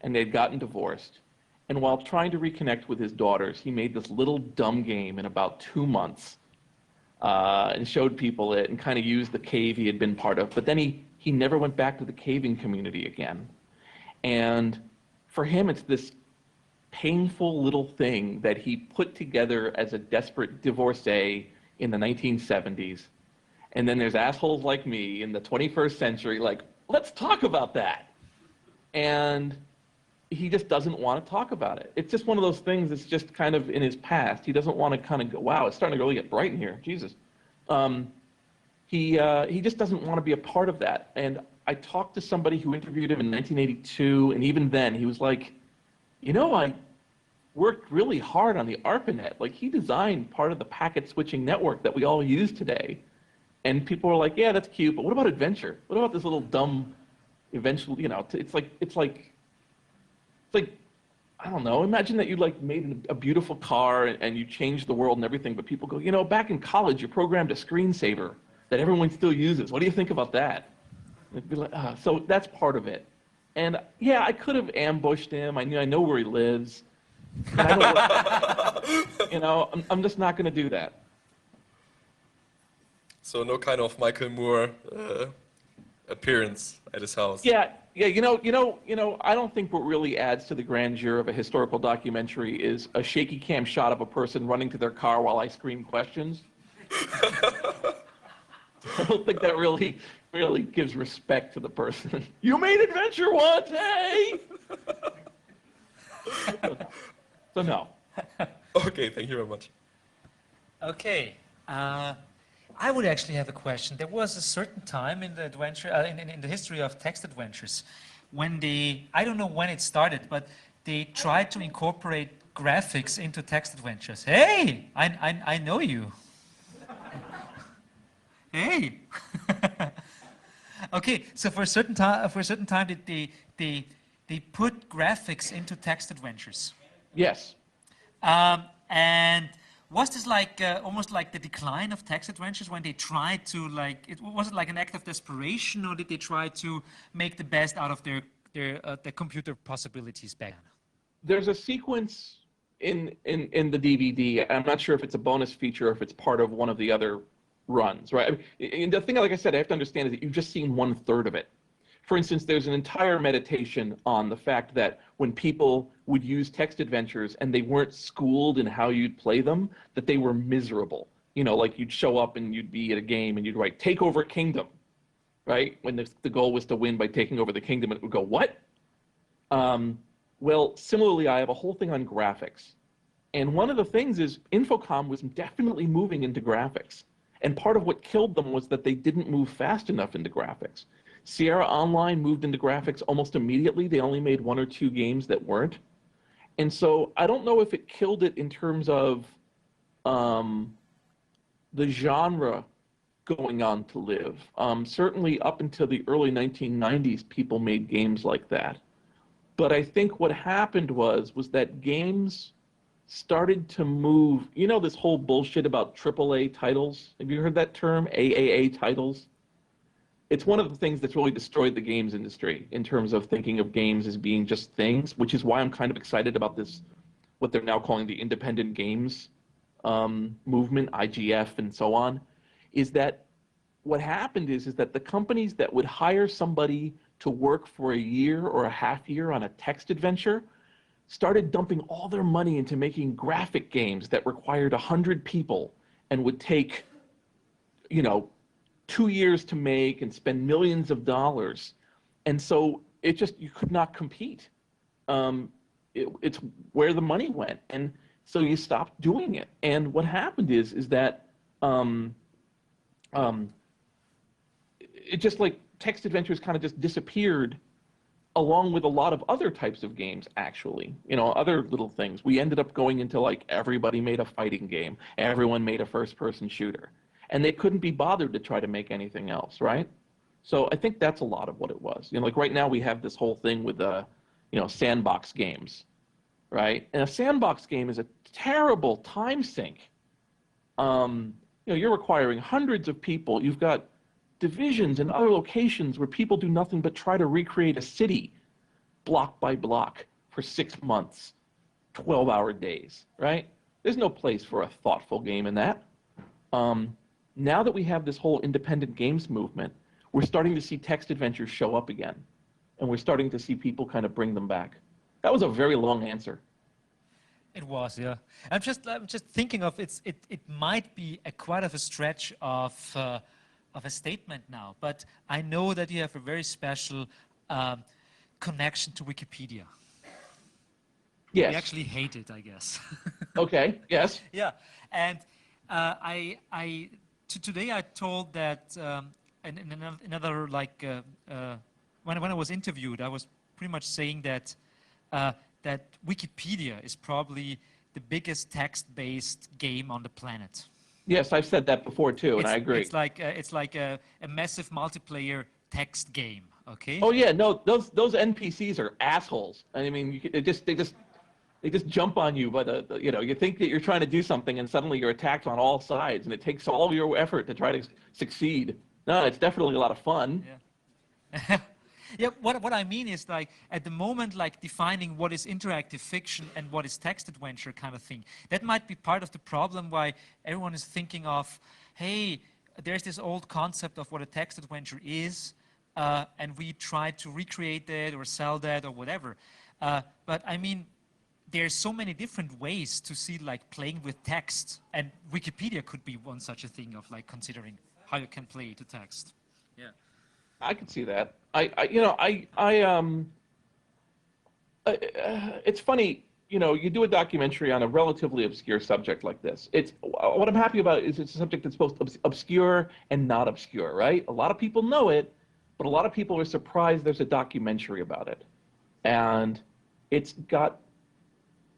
and they'd gotten divorced. And while trying to reconnect with his daughters, he made this little dumb game in about 2 months and showed people it and kind of used the cave he had been part of. But then he never went back to the caving community again. And for him, it's this painful little thing that he put together as a desperate divorcee in the 1970s. And then there's assholes like me in the 21st century, like, let's talk about that. And he just doesn't want to talk about it. It's just one of those things that's just kind of in his past. He doesn't want to kind of go, wow, it's starting to really get bright in here, Jesus. He just doesn't want to be a part of that. And I talked to somebody who interviewed him in 1982, and even then he was like, you know, I worked really hard on the ARPANET. Like, he designed part of the packet switching network that we all use today. And people were like, yeah, that's cute, but what about adventure? What about this little dumb eventual, you know, it's like, I don't know, imagine that you like made a beautiful car and you changed the world and everything, but people go, you know, back in college you programmed a screensaver that everyone still uses. What do you think about that? It'd be like, so that's part of it. And yeah, I could have ambushed him. I know where he lives. And I know you know, I'm just not going to do that. So no kind of Michael Moore appearance at his house. Yeah, you know, I don't think what really adds to the grandeur of a historical documentary is a shaky cam shot of a person running to their car while I scream questions. I don't think that really gives respect to the person. You made adventure once, hey! So no. Okay, thank you very much. Okay. I would actually have a question. There was a certain time in the adventure, in the history of text adventures, when I don't know when it started, but they tried to incorporate graphics into text adventures. Hey, I know you. Hey. Okay, so for a certain time, they put graphics into text adventures. Yes. And was this like almost like the decline of text adventures when they tried to was it like an act of desperation, or did they try to make the best out of their computer possibilities back then? There's a sequence in the DVD. I'm not sure if it's a bonus feature or if it's part of one of the other runs, right? I mean, and the thing, like I said, I have to understand is that you've just seen 1/3 of it. For instance, there's an entire meditation on the fact that when people would use text adventures and they weren't schooled in how you'd play them, that they were miserable. You know, like you'd show up and you'd be at a game and you'd write, take over kingdom, right? When the goal was to win by taking over the kingdom, and it would go, what? Well, similarly, I have a whole thing on graphics. And one of the things is Infocom was definitely moving into graphics. And part of what killed them was that they didn't move fast enough into graphics. Sierra Online moved into graphics almost immediately. They only made 1 or 2 games that weren't. And so I don't know if it killed it in terms of the genre going on to live. Certainly up until the early 1990s, people made games like that. But I think what happened was that games started to move, you know, this whole bullshit about AAA titles. Have you heard that term, AAA titles? It's one of the things that's really destroyed the games industry in terms of thinking of games as being just things, which is why I'm kind of excited about this, what they're now calling the independent games movement, IGF and so on, is that what happened is that the companies that would hire somebody to work for a year or a half year on a text adventure started dumping all their money into making graphic games that required 100 people and would take, you know, 2 years to make and spend millions of dollars. And so it just, you could not compete. It's where the money went. And so you stopped doing it. And what happened is that it just like text adventures kind of just disappeared along with a lot of other types of games, actually, you know, other little things. We ended up going into like everybody made a fighting game. Everyone made a first-person shooter. And they couldn't be bothered to try to make anything else, right? So I think that's a lot of what it was. You know, like right now we have this whole thing with, you know, sandbox games, right? And a sandbox game is a terrible time sink. You know, you're requiring hundreds of people. You've got divisions and other locations where people do nothing but try to recreate a city block by block for 6 months, 12-hour days, right? There's no place for a thoughtful game in that. Now that we have this whole independent games movement, we're starting to see text adventures show up again. And we're starting to see people kind of bring them back. That was a very long answer. It was, yeah. I'm just thinking of it might be quite of a stretch of of a statement now, but I know that you have a very special connection to Wikipedia. Yes. You actually hate it, I guess. Okay, yes. Yeah, and today I told that in another like when I was interviewed, I was pretty much saying that that Wikipedia is probably the biggest text-based game on the planet. Yes, I've said that before too, and I agree. It's like a massive multiplayer text game. Okay. Oh yeah, no, those NPCs are assholes. I mean, they just jump on you by the you know, you think that you're trying to do something and suddenly you're attacked on all sides, and it takes all your effort to try to succeed. No, it's definitely a lot of fun. Yeah. Yeah, what I mean is, like, at the moment, like, defining what is interactive fiction and what is text adventure kind of thing. That might be part of the problem why everyone is thinking of, hey, there's this old concept of what a text adventure is, and we try to recreate that or sell that or whatever. But I mean, there's so many different ways to see, like, playing with text, and Wikipedia could be one such a thing of, like, considering how you can play to text. Yeah. I can see that. It's funny, you know, you do a documentary on a relatively obscure subject like this. What I'm happy about is it's a subject that's both obscure and not obscure, right? A lot of people know it, but a lot of people are surprised there's a documentary about it. And it's got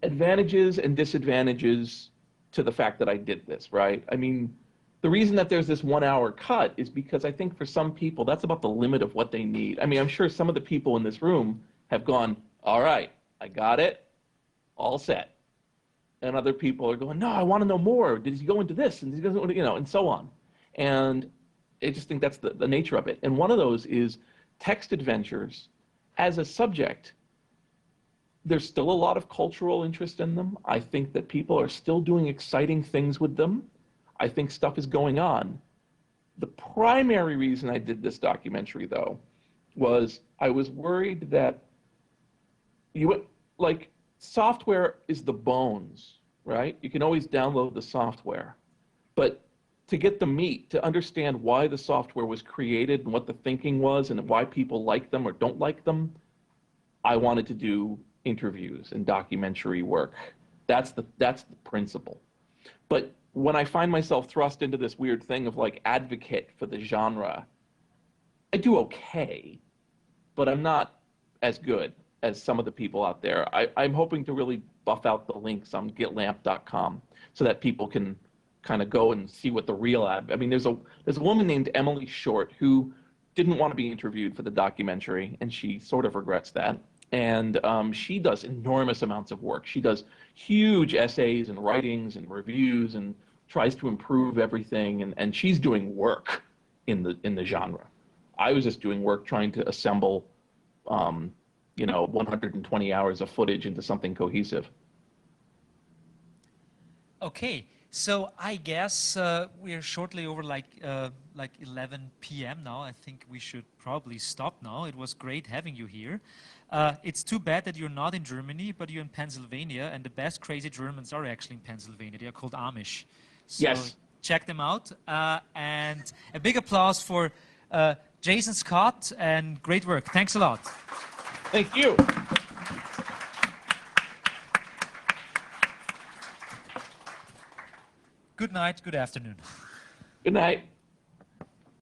advantages and disadvantages to the fact that I did this, right? I mean, the reason that there's this 1 hour cut is because I think for some people, that's about the limit of what they need. I mean, I'm sure some of the people in this room have gone, all right, I got it, all set. And other people are going, no, I want to know more. Did he go into this? And he doesn't want to, you know, and so on. And I just think that's the nature of it. And one of those is text adventures as a subject. There's still a lot of cultural interest in them. I think that people are still doing exciting things with them. I think stuff is going on. The primary reason I did this documentary, though, was I was worried that software is the bones, right? You can always download the software. But to get the meat, to understand why the software was created and what the thinking was and why people like them or don't like them, I wanted to do interviews and documentary work. That's the principle. But when I find myself thrust into this weird thing of like advocate for the genre, I do okay, but I'm not as good as some of the people out there. I'm hoping to really buff out the links on getlamp.com so that people can kind of go and see what the real I mean, there's a woman named Emily Short who didn't want to be interviewed for the documentary, and she sort of regrets that. And she does enormous amounts of work. She does huge essays and writings and reviews and tries to improve everything. And she's doing work in the genre. I was just doing work trying to assemble, 120 hours of footage into something cohesive. Okay, so I guess we're shortly over like 11 p.m. now. I think we should probably stop now. It was great having you here. It's too bad that you're not in Germany, but you're in Pennsylvania, and the best crazy Germans are actually in Pennsylvania. They are called Amish. So yes. Check them out. And a big applause for Jason Scott, and great work. Thanks a lot. Thank you. Good night, good afternoon. Good night.